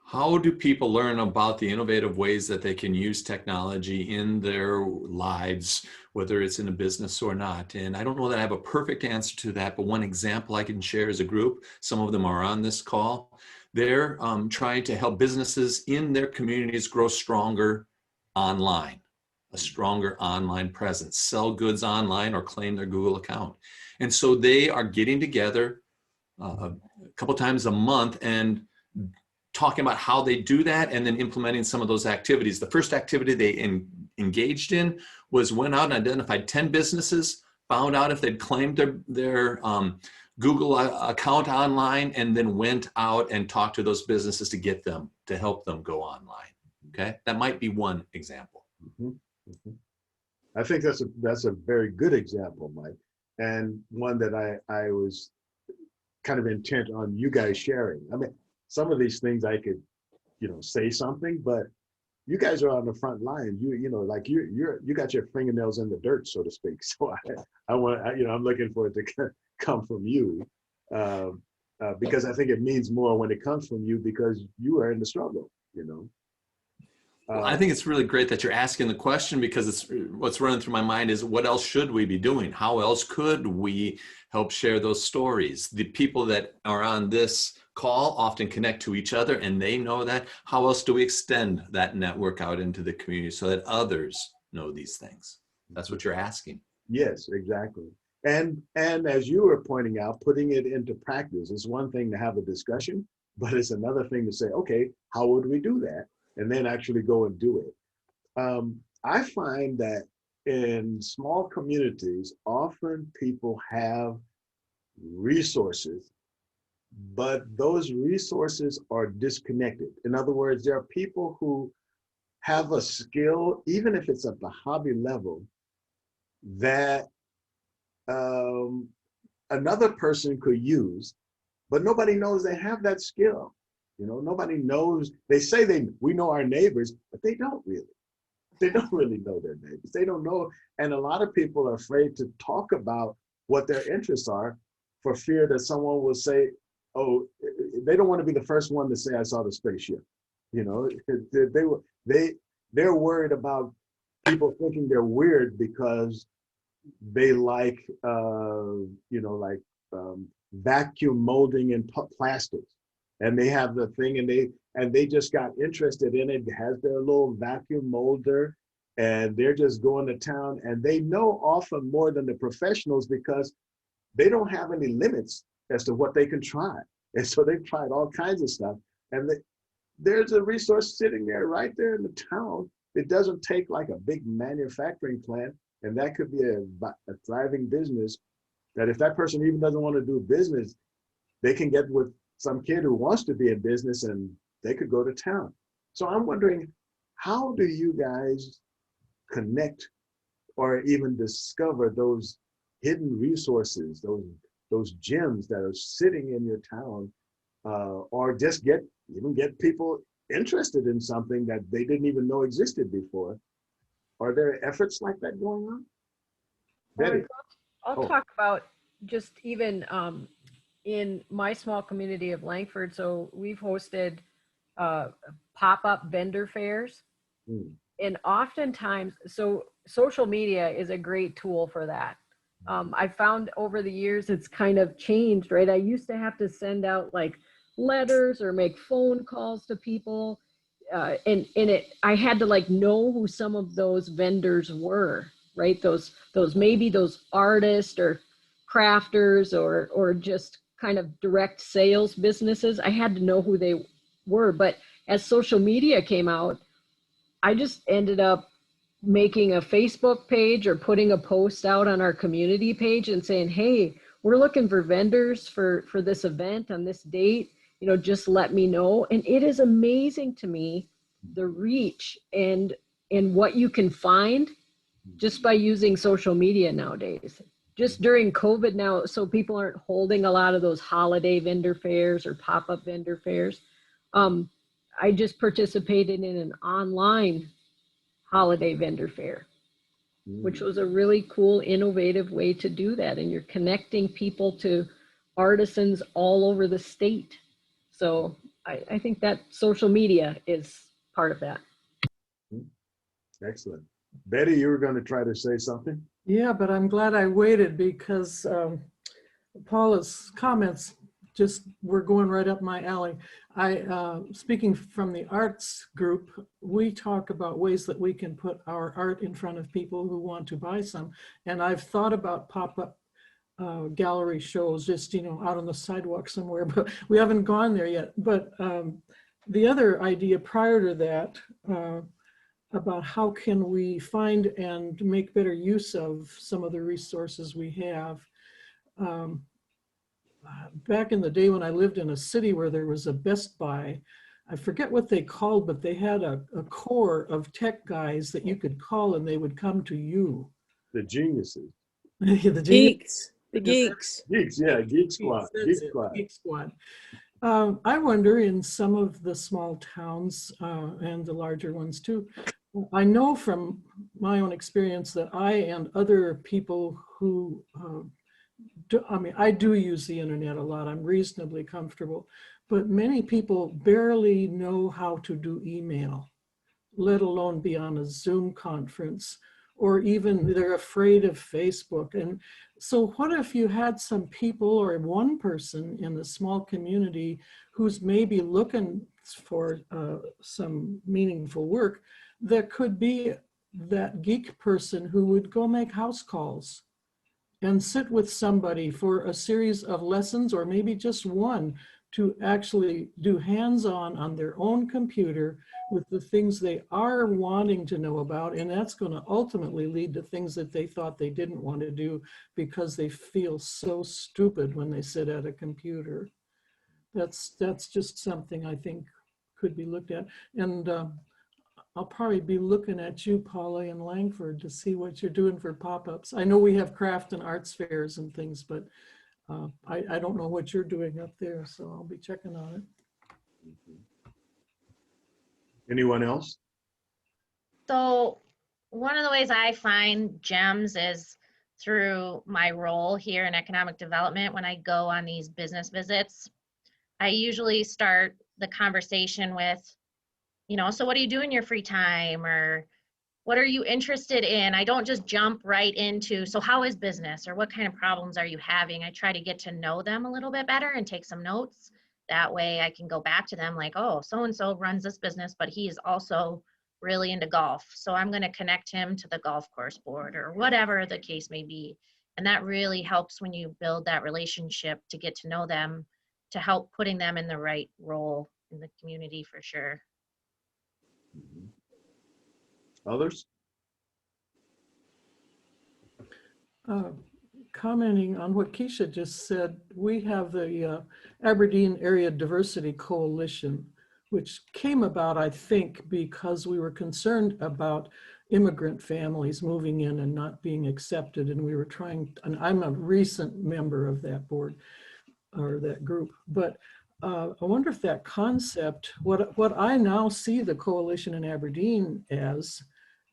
how do people learn about the innovative ways that they can use technology in their lives, whether it's in a business or not? And I don't know that I have a perfect answer to that, but one example I can share as a group, some of them are on this call, they're trying to help businesses in their communities grow stronger online, a stronger online presence, sell goods online or claim their Google account. And so they are getting together a couple times a month and talking about how they do that and then implementing some of those activities. The first activity they engaged in was went out and identified 10 businesses, found out if they'd claimed their Google account online, and then went out and talked to those businesses to help them go online. Okay, that might be one example. I think that's a very good example, Mike, and one that I was kind of intent on you guys sharing. I mean, some of these things I could, say something, but you guys are on the front line. Like you got your fingernails in the dirt, so to speak. So I'm looking for it to come from you, because I think it means more when it comes from you because you are in the struggle. Well, I think it's really great that you're asking the question, because what's running through my mind is, what else should we be doing? How else could we help share those stories? The people that are on this call often connect to each other, and they know that. How else do we extend that network out into the community so that others know these things? That's what you're asking. Yes, exactly. And as you were pointing out, putting it into practice is one thing to have a discussion, but it's another thing to say, okay, how would we do that? And then actually go and do it. I find that in small communities, often people have resources, but those resources are disconnected. In other words, there are people who have a skill, even if it's at the hobby level, that another person could use, but nobody knows they have that skill. Nobody knows. They say we know our neighbors, but they don't really. They don't really know their neighbors. They don't know. And a lot of people are afraid to talk about what their interests are for fear that someone will say, oh, they don't want to be the first one to say, I saw the spaceship. They're worried about people thinking they're weird because they like, vacuum molding and plastics. And they have the thing, and they just got interested in it. It has their little vacuum molder, and they're just going to town. And they know often more than the professionals because they don't have any limits as to what they can try. And so they've tried all kinds of stuff. And there's a resource sitting there right there in the town. It doesn't take like a big manufacturing plant, and that could be a thriving business that if that person even doesn't want to do business, they can get with some kid who wants to be in business and they could go to town. So I'm wondering, how do you guys connect or even discover those hidden resources, those gems that are sitting in your town, or just get people interested in something that they didn't even know existed before? Are there efforts like that going on? Betty. I'll talk about just even in my small community of Langford. So we've hosted pop-up vendor fairs. And oftentimes, so social media is a great tool for that. I found over the years it's kind of changed, right? I used to have to send out like letters or make phone calls to people. And I had to like know who some of those vendors were, right? Those maybe those artists or crafters or just kind of direct sales businesses. I had to know who they were. But as social media came out, I just ended up making a Facebook page or putting a post out on our community page and saying, hey, we're looking for vendors for this event on this date, just let me know. And it is amazing to me, the reach and what you can find just by using social media nowadays. Just during COVID now, so people aren't holding a lot of those holiday vendor fairs or pop-up vendor fairs. I just participated in an online holiday vendor fair, which was a really cool, innovative way to do that. And you're connecting people to artisans all over the state. So I think that social media is part of that. Excellent. Betty, you were going to try to say something? Yeah, but I'm glad I waited because Paula's comments just were going right up my alley. Speaking from the arts group, we talk about ways that we can put our art in front of people who want to buy some. And I've thought about pop-up gallery shows just, out on the sidewalk somewhere, but we haven't gone there yet. But the other idea prior to that, about how can we find and make better use of some of the resources we have. Back in the day when I lived in a city where there was a Best Buy, I forget what they called, but they had a core of tech guys that you could call and they would come to you. The geniuses. The Geeks. The geeks. Geeks, yeah, Geek Squad. Geek Squad. Geek Squad. I wonder in some of the small towns and the larger ones too, I know from my own experience that I and other people who, I do use the internet a lot. I'm reasonably comfortable, but many people barely know how to do email, let alone be on a Zoom conference, or even they're afraid of Facebook. And so what if you had some people or one person in a small community who's maybe looking for some meaningful work that could be that geek person who would go make house calls and sit with somebody for a series of lessons, or maybe just one, to actually do hands-on on their own computer with the things they are wanting to know about. And that's going to ultimately lead to things that they thought they didn't want to do because they feel so stupid when they sit at a computer. That's just something I think could be looked at. And I'll probably be looking at you, Paula, in Langford to see what you're doing for pop-ups. I know we have craft and arts fairs and things, but I don't know what you're doing up there, so I'll be checking on it. Anyone else? So one of the ways I find gems is through my role here in economic development. When I go on these business visits, I usually start the conversation with, so what do you do in your free time? Or what are you interested in? I don't just jump right into, so how is business? Or what kind of problems are you having? I try to get to know them a little bit better and take some notes. That way I can go back to them like, oh, so-and-so runs this business, but he is also really into golf. So I'm going to connect him to the golf course board or whatever the case may be. And that really helps when you build that relationship to get to know them, to help putting them in the right role in the community for sure. Others? Commenting on what Keisha just said, we have the Aberdeen Area Diversity Coalition, which came about, I think, because we were concerned about immigrant families moving in and not being accepted. And we were trying, and I'm a recent member of that board or that group, but I wonder if that concept, what I now see the coalition in Aberdeen as,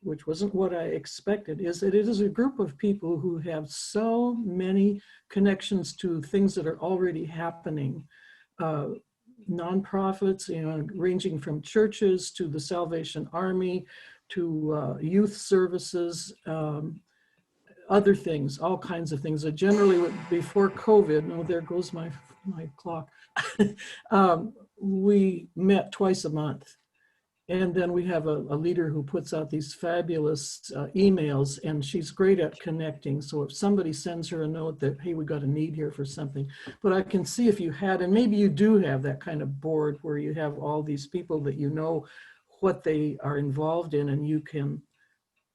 which wasn't what I expected, is that it is a group of people who have so many connections to things that are already happening. Nonprofits, ranging from churches to the Salvation Army, to youth services, other things, all kinds of things. Generally, before COVID, oh, there goes my clock, we met twice a month. And then we have a leader who puts out these fabulous emails, and she's great at connecting. So if somebody sends her a note that, hey, we got a need here for something, but I can see if you had, and maybe you do have that kind of board where you have all these people that you know what they are involved in, and you can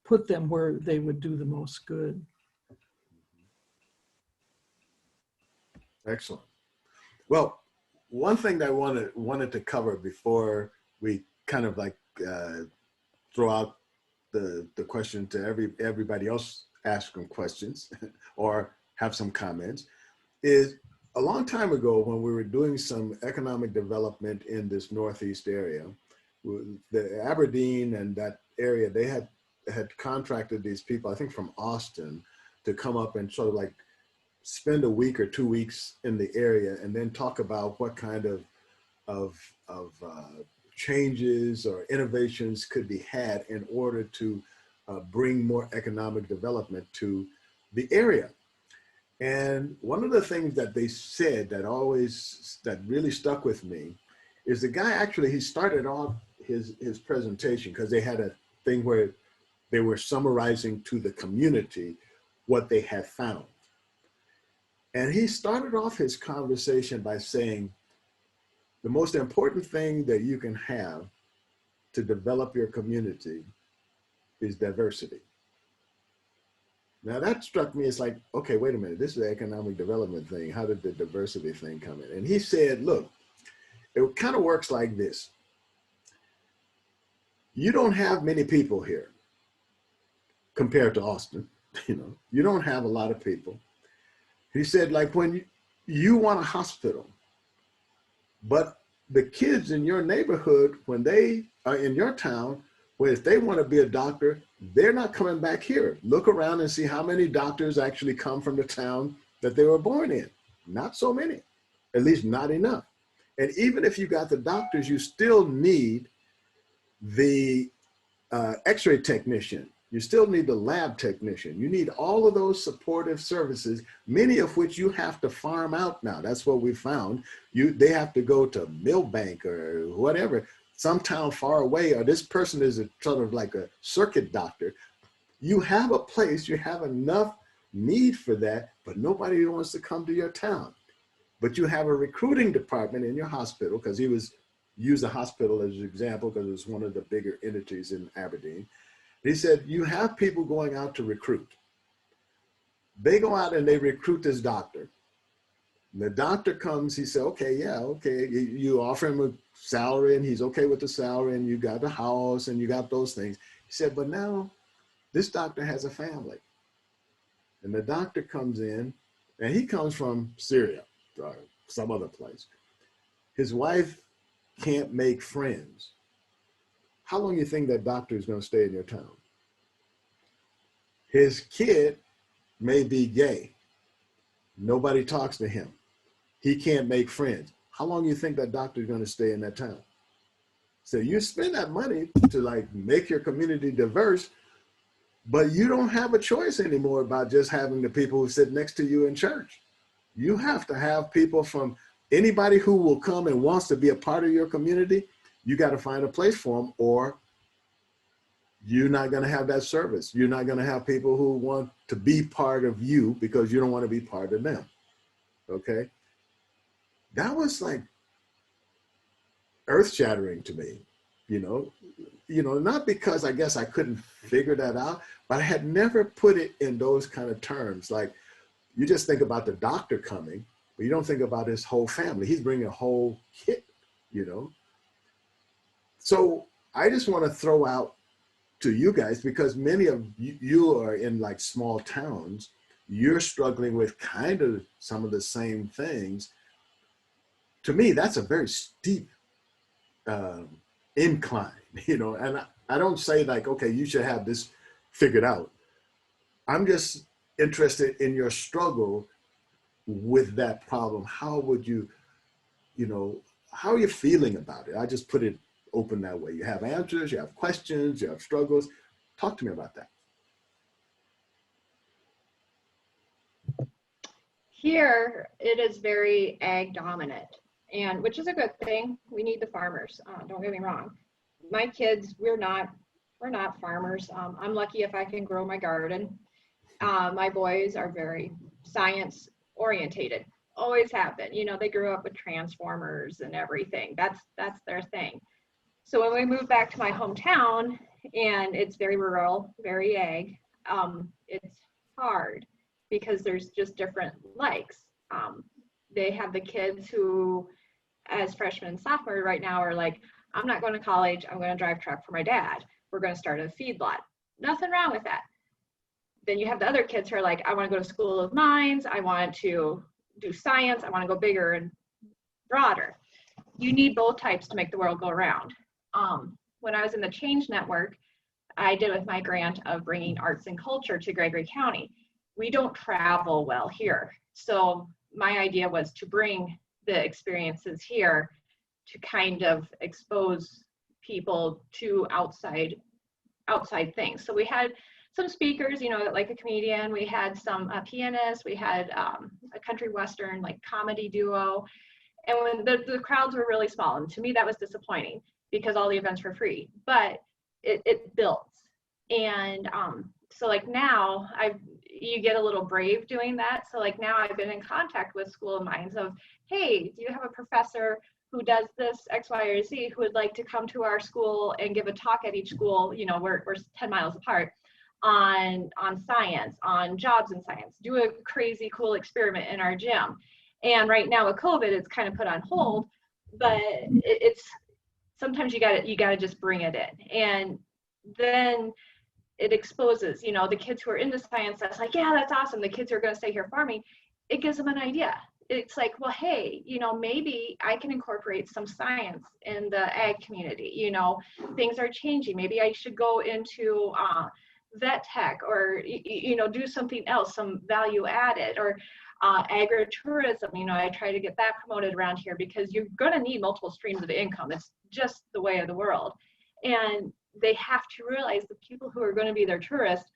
put them where they would do the most good. Excellent. Well, one thing that I wanted to cover before we kind of like throw out the question to everybody else asking questions or have some comments is a long time ago when we were doing some economic development in this Northeast area, the Aberdeen and that area, they had contracted these people, I think from Austin, to come up and sort of like spend a week or 2 weeks in the area and then talk about what kind of changes or innovations could be had in order to bring more economic development to the area. And one of the things that they said that really stuck with me is the guy actually, he started off his presentation because they had a thing where they were summarizing to the community what they had found. And he started off his conversation by saying, the most important thing that you can have to develop your community is diversity. Now that struck me as like, okay, wait a minute, this is the economic development thing. How did the diversity thing come in? And he said, look, it kind of works like this. you don't have many people here compared to Austin. You don't have a lot of people. He said, like, when you want a hospital, but the kids in your neighborhood, when they are in your town, where if they want to be a doctor, they're not coming back here. Look around and see how many doctors actually come from the town that they were born in. Not so many, at least not enough. And even if you got the doctors, you still need the x-ray technician. You still need the lab technician. You need all of those supportive services, many of which you have to farm out now. That's what we found. They have to go to Millbank or whatever, some town far away, or this person is a sort of like a circuit doctor. You have a place, you have enough need for that, but nobody wants to come to your town. But you have a recruiting department in your hospital, because he used a hospital as an example because it was one of the bigger entities in Aberdeen. He said, you have people going out to recruit. They go out and they recruit this doctor. The doctor comes, he said, okay, yeah, okay. You offer him a salary and he's okay with the salary, and you got the house and you got those things. He said, but now this doctor has a family. And the doctor comes in, and he comes from Syria or some other place. His wife can't make friends. How long do you think that doctor is going to stay in your town? His kid may be gay. Nobody talks to him. He can't make friends. How long do you think that doctor is going to stay in that town? So you spend that money to like make your community diverse, but you don't have a choice anymore about just having the people who sit next to you in church. You have to have people from anybody who will come and wants to be a part of your community. You got to find a place for them, or you're not going to have that service. You're not going to have people who want to be part of you because you don't want to be part of them. Okay? That was like earth-shattering to me, not because I guess I couldn't figure that out, but I had never put it in those kind of terms. Like, you just think about the doctor coming, but you don't think about his whole family. He's bringing a whole kit, So I just want to throw out to you guys, because many of you are in like small towns, you're struggling with kind of some of the same things. To me, that's a very steep incline, and I don't say like, okay, you should have this figured out. I'm just interested in your struggle with that problem. How would you, how are you feeling about it? I just put it open that way. You have answers, you have questions, you have struggles. Talk to me about that. Here, it is very ag dominant, and which is a good thing. We need the farmers. Don't get me wrong. My kids, we're not farmers. I'm lucky if I can grow my garden. My boys are very science orientated. Always have been. They grew up with transformers and everything. That's their thing. So when we moved back to my hometown, and it's very rural, very ag, it's hard because there's just different likes. They have the kids who, as freshmen and sophomore right now, are like, I'm not going to college, I'm going to drive truck for my dad. We're going to start a feedlot. Nothing wrong with that. Then you have the other kids who are like, I want to go to School of Mines, I want to do science, I want to go bigger and broader. You need both types to make the world go around. When I was in the Change Network, I did with my grant of bringing arts and culture to Gregory County. We don't travel well here. So my idea was to bring the experiences here to kind of expose people to outside things. So we had some speakers, like a comedian, we had some pianists, we had a country western like comedy duo, and when the crowds were really small, and to me that was disappointing because all the events were free, but it builds. And so like now you get a little brave doing that. So like now I've been in contact with School of Mines of, hey, do you have a professor who does this X, Y, or Z who would like to come to our school and give a talk at each school, we're 10 miles apart, on science, on jobs in science, do a crazy cool experiment in our gym. And right now with COVID, it's kind of put on hold, but sometimes you gotta just bring it in. And then it exposes, you know, the kids who are into science, that's like, yeah, that's awesome. The kids who are going to stay here farming, it gives them an idea. It's like, well, hey, you know, maybe I can incorporate some science in the ag community. You know, things are changing. Maybe I should go into vet tech, or, you know, do something else, some value added, or agritourism. You know, I try to get that promoted around here, because you're going to need multiple streams of income. It's just the way of the world. And they have to realize the people who are going to be their tourists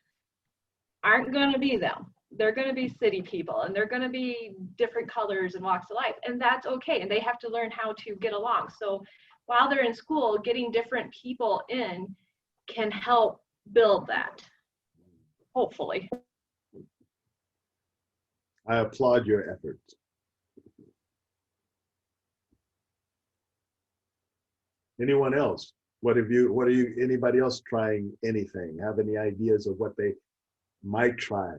aren't going to be them. They're going to be city people, and they're going to be different colors and walks of life, and that's okay. And they have to learn how to get along. So while they're in school, getting different people in can help build that, hopefully. I applaud your efforts. Anyone else? Anybody else trying anything? Have any ideas of what they might try?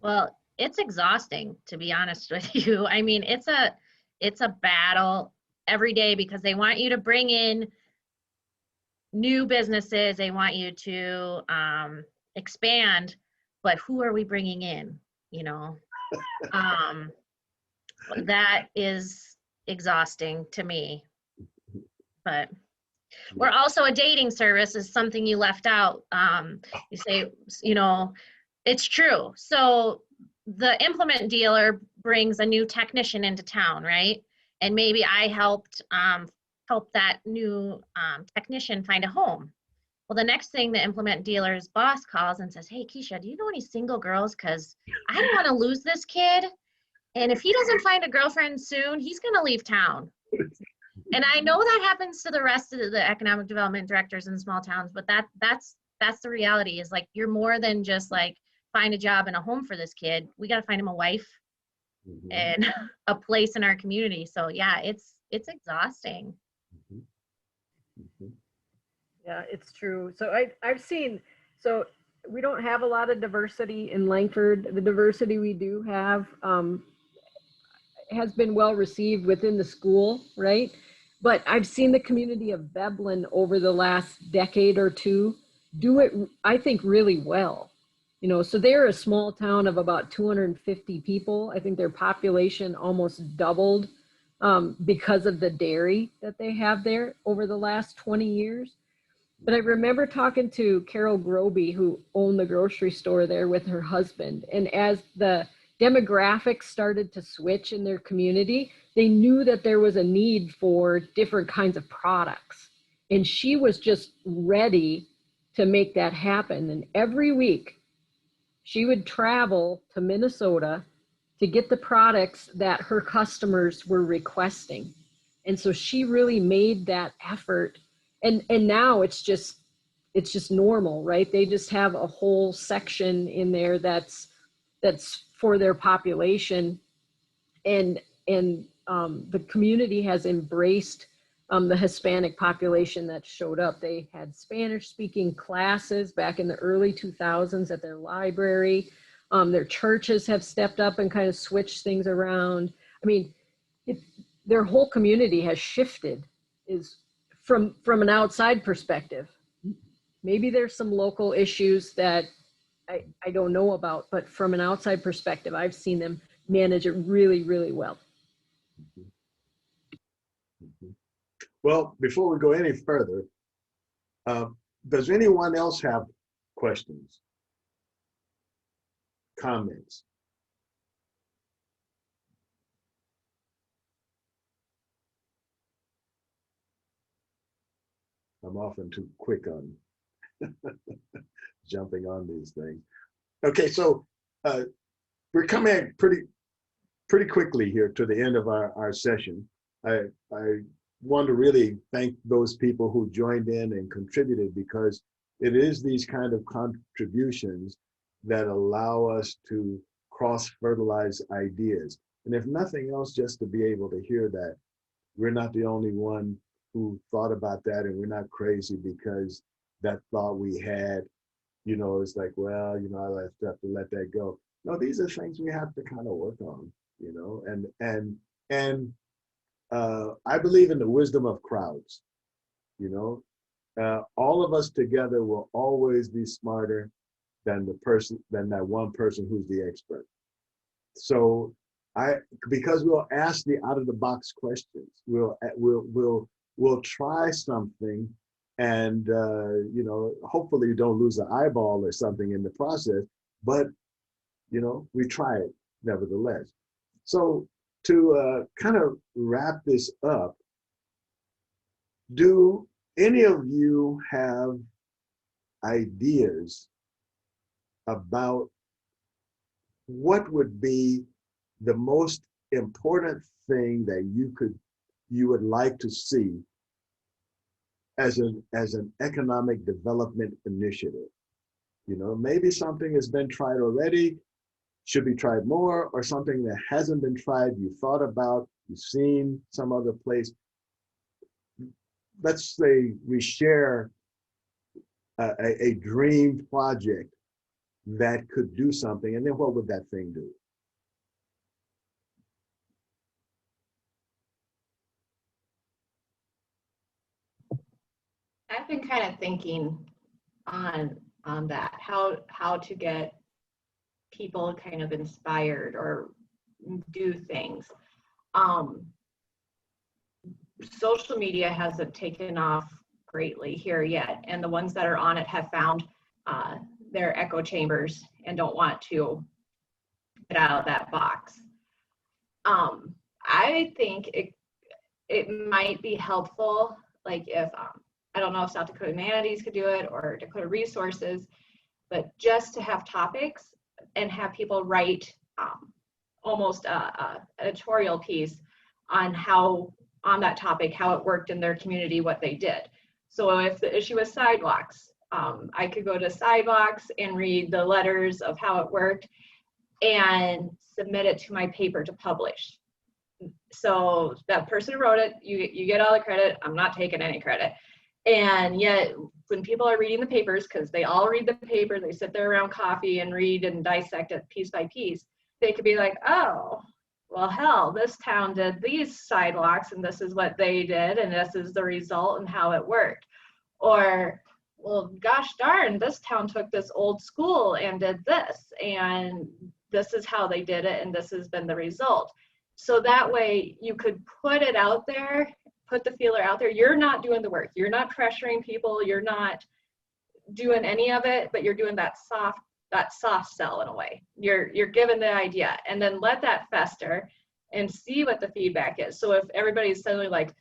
Well, it's exhausting, to be honest with you. I mean, it's a battle every day, because they want you to bring in new businesses. They want you to expand, but who are we bringing in? You know, that is exhausting to me. But we're also a dating service, is something you left out. You say, you know, it's true. So the implement dealer brings a new technician into town, right? And maybe I helped help that new technician find a home. Well, the next thing, the implement dealer's boss calls and says, hey, Keisha, do you know any single girls? Because I don't want to lose this kid. And if he doesn't find a girlfriend soon, he's going to leave town. And I know that happens to the rest of the economic development directors in small towns, but that's the reality, is like, you're more than just like, find a job and a home for this kid. We got to find him a wife and a place in our community. So yeah, it's exhausting. Yeah, it's true. So I've seen, so we don't have a lot of diversity in Langford. The diversity we do have has been well received within the school, right? But I've seen the community of Veblen over the last decade or two do it, I think, really well. You know, so they're a small town of about 250 people. I think their population almost doubled because of the dairy that they have there over the last 20 years. But I remember talking to Carol Groby, who owned the grocery store there with her husband. And as the demographics started to switch in their community, they knew that there was a need for different kinds of products. And she was just ready to make that happen. And every week, she would travel to Minnesota to get the products that her customers were requesting. And so she really made that effort. And now it's just normal, right? They just have a whole section in there that's for their population. And the community has embraced the Hispanic population that showed up. They had Spanish speaking classes back in the early 2000s at their library. Their churches have stepped up and kind of switched things around. I mean, their whole community has shifted, is from an outside perspective. Maybe there's some local issues that I don't know about, but from an outside perspective, I've seen them manage it really, really well. Well, before we go any further, does anyone else have questions, comments? I'm often too quick on jumping on these things. Okay, so we're coming pretty quickly here to the end of our session. I want to really thank those people who joined in and contributed, because it is these kind of contributions that allow us to cross-fertilize ideas. And if nothing else, just to be able to hear that we're not the only one who thought about that, and we're not crazy because that thought we had, you know, it's like, well, you know, I have to let that go. No, these are things we have to kind of work on, you know, and I believe in the wisdom of crowds. You know, all of us together will always be smarter than that one person who's the expert. So because we'll ask the out of the box questions, we'll try something, and you know, hopefully you don't lose an eyeball or something in the process, but you know, we try it nevertheless. So to kind of wrap this up, do any of you have ideas about what would be the most important thing that you would like to see as an economic development initiative? You know, maybe something has been tried already, should be tried more, or something that hasn't been tried, you thought about, you've seen some other place. Let's say we share a dream project that could do something, and then what would that thing do? I've been kind of thinking on that, how to get people kind of inspired or do things. Social media hasn't taken off greatly here yet, and the ones that are on it have found their echo chambers and don't want to get out of that box. I think it might be helpful, like if I don't know if South Dakota Humanities could do it or Dakota Resources, but just to have topics and have people write almost a editorial piece on that topic, how it worked in their community, what they did. So if the issue is sidewalks, I could go to sidewalks and read the letters of how it worked and submit it to my paper to publish. So that person who wrote it, you get all the credit. I'm not taking any credit. And yet when people are reading the papers, because they all read the paper, they sit there around coffee and read and dissect it piece by piece, they could be like, oh, well, hell, this town did these sidewalks and this is what they did and this is the result and how it worked. Or, well, gosh darn, this town took this old school and did this and this is how they did it and this has been the result. So that way you could put it out there, put the feeler out there. You're not doing the work. You're not pressuring people. You're not doing any of it, but you're doing that soft sell in a way. You're given the idea and then let that fester and see what the feedback is. So if everybody's suddenly like,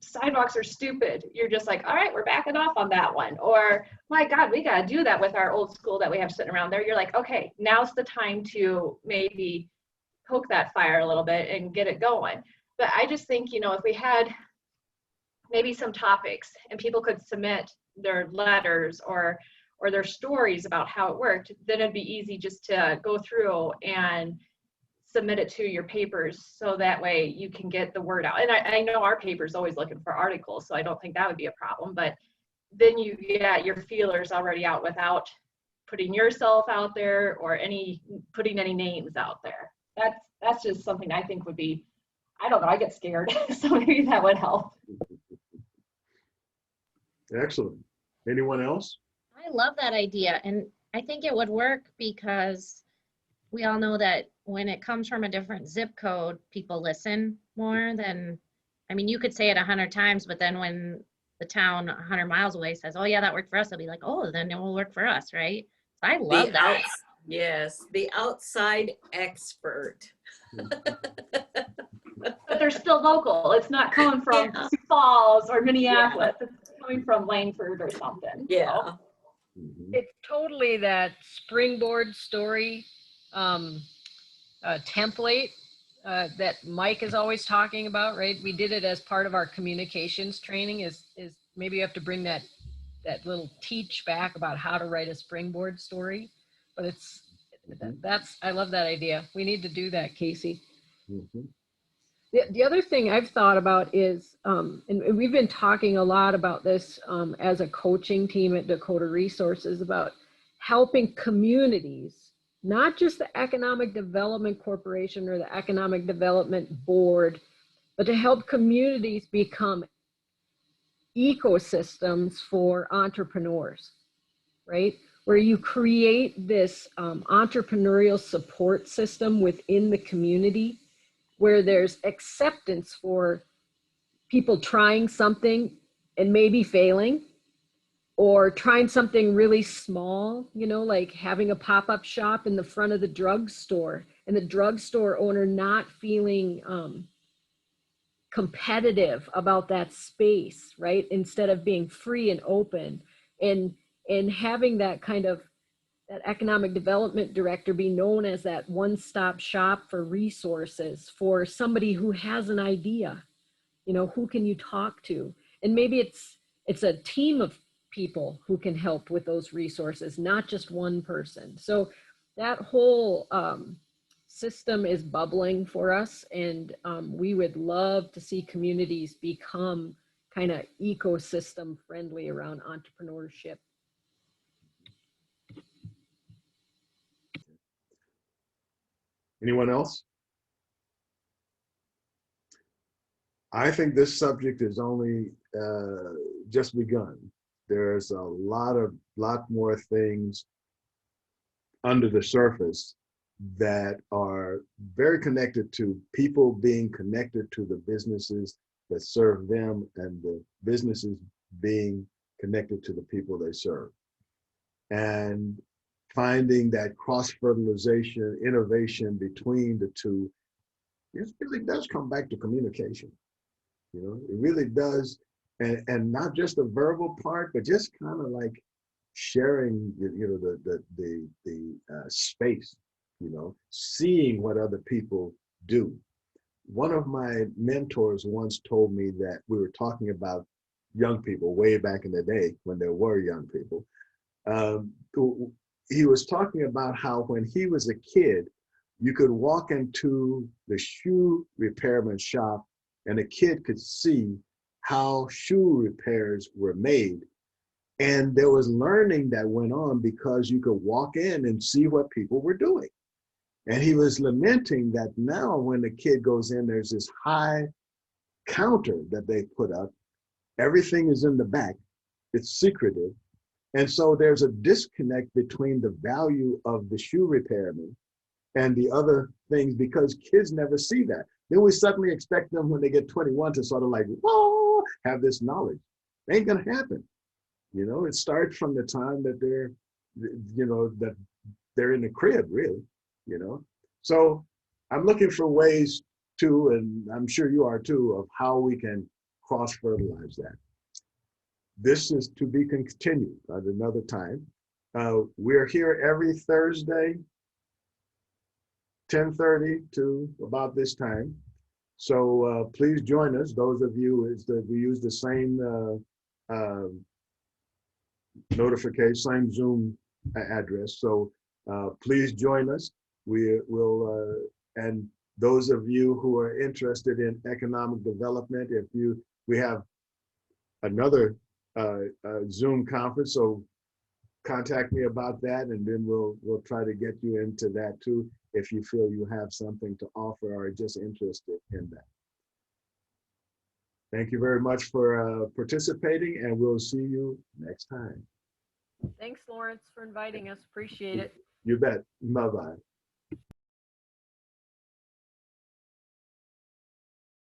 sidewalks are stupid, you're just like, all right, we're backing off on that one. Or my God, we got to do that with our old school that we have sitting around there. You're like, okay, now's the time to maybe poke that fire a little bit and get it going. But I just think, you know, if we had maybe some topics and people could submit their letters or their stories about how it worked, then it'd be easy just to go through and submit it to your papers so that way you can get the word out. And I know our paper's always looking for articles, so I don't think that would be a problem, but then you get your feelers already out without putting yourself out there or putting any names out there. That's just something I think would be, I don't know, I get scared, so maybe that would help. Excellent. Anyone else? I love that idea, and I think it would work because we all know that when it comes from a different zip code, people listen more than, I mean, you could say it 100 times, but then when the town 100 miles away says, oh yeah, that worked for us, they'll be like, oh, then it will work for us, right? So I love that. Yes, the outside expert. But they're still local. It's not coming from Sioux Falls or Minneapolis. Yeah. It's coming from Langford or something. Yeah. So. It's totally that springboard story template that Mike is always talking about, right? We did it as part of our communications training is maybe you have to bring that little teach back about how to write a springboard story. But I love that idea. We need to do that, Casey. Mm-hmm. The other thing I've thought about is, and we've been talking a lot about this as a coaching team at Dakota Resources about helping communities, not just the Economic Development Corporation or the Economic Development Board, but to help communities become ecosystems for entrepreneurs, right? Where you create this entrepreneurial support system within the community, where there's acceptance for people trying something and maybe failing, or trying something really small, you know, like having a pop-up shop in the front of the drugstore, and the drugstore owner not feeling competitive about that space, right? Instead of being free and open, and having that kind of, that economic development director be known as that one-stop shop for resources for somebody who has an idea. You know, who can you talk to? And maybe it's a team of people who can help with those resources, not just one person. So that whole system is bubbling for us, and we would love to see communities become kind of ecosystem friendly around entrepreneurship. Anyone else? I think this subject is only just begun. There's a lot more things under the surface that are very connected to people being connected to the businesses that serve them, and the businesses being connected to the people they serve. And finding that cross-fertilization, innovation between the two, it really does come back to communication. You know, it really does. And not just the verbal part, but just kind of like sharing, you know, the space, you know, seeing what other people do. One of my mentors once told me that we were talking about young people way back in the day when there were young people. He was talking about how when he was a kid, you could walk into the shoe repairman shop and a kid could see how shoe repairs were made. And there was learning that went on because you could walk in and see what people were doing. And he was lamenting that now when the kid goes in, there's this high counter that they put up. Everything is in the back. It's secretive. And so there's a disconnect between the value of the shoe repairman and the other things, because kids never see that. Then we suddenly expect them when they get 21 to sort of like, whoa, have this knowledge. It ain't gonna happen. You know, it starts from the time that they're, you know, that they're in the crib, really, you know. So I'm looking for ways to, and I'm sure you are too, of how we can cross-fertilize that. This is to be continued at another time. We're here every Thursday, 10:30 to about this time. So please join us. Those of you, we use the same notification, same Zoom address. So please join us. We will, and those of you who are interested in economic development, we have another Zoom conference, so contact me about that, and then we'll try to get you into that too, if you feel you have something to offer or are just interested in that. Thank you very much for participating, and we'll see you next time. Thanks, Lawrence, for inviting us. Appreciate it. You bet. Bye-bye.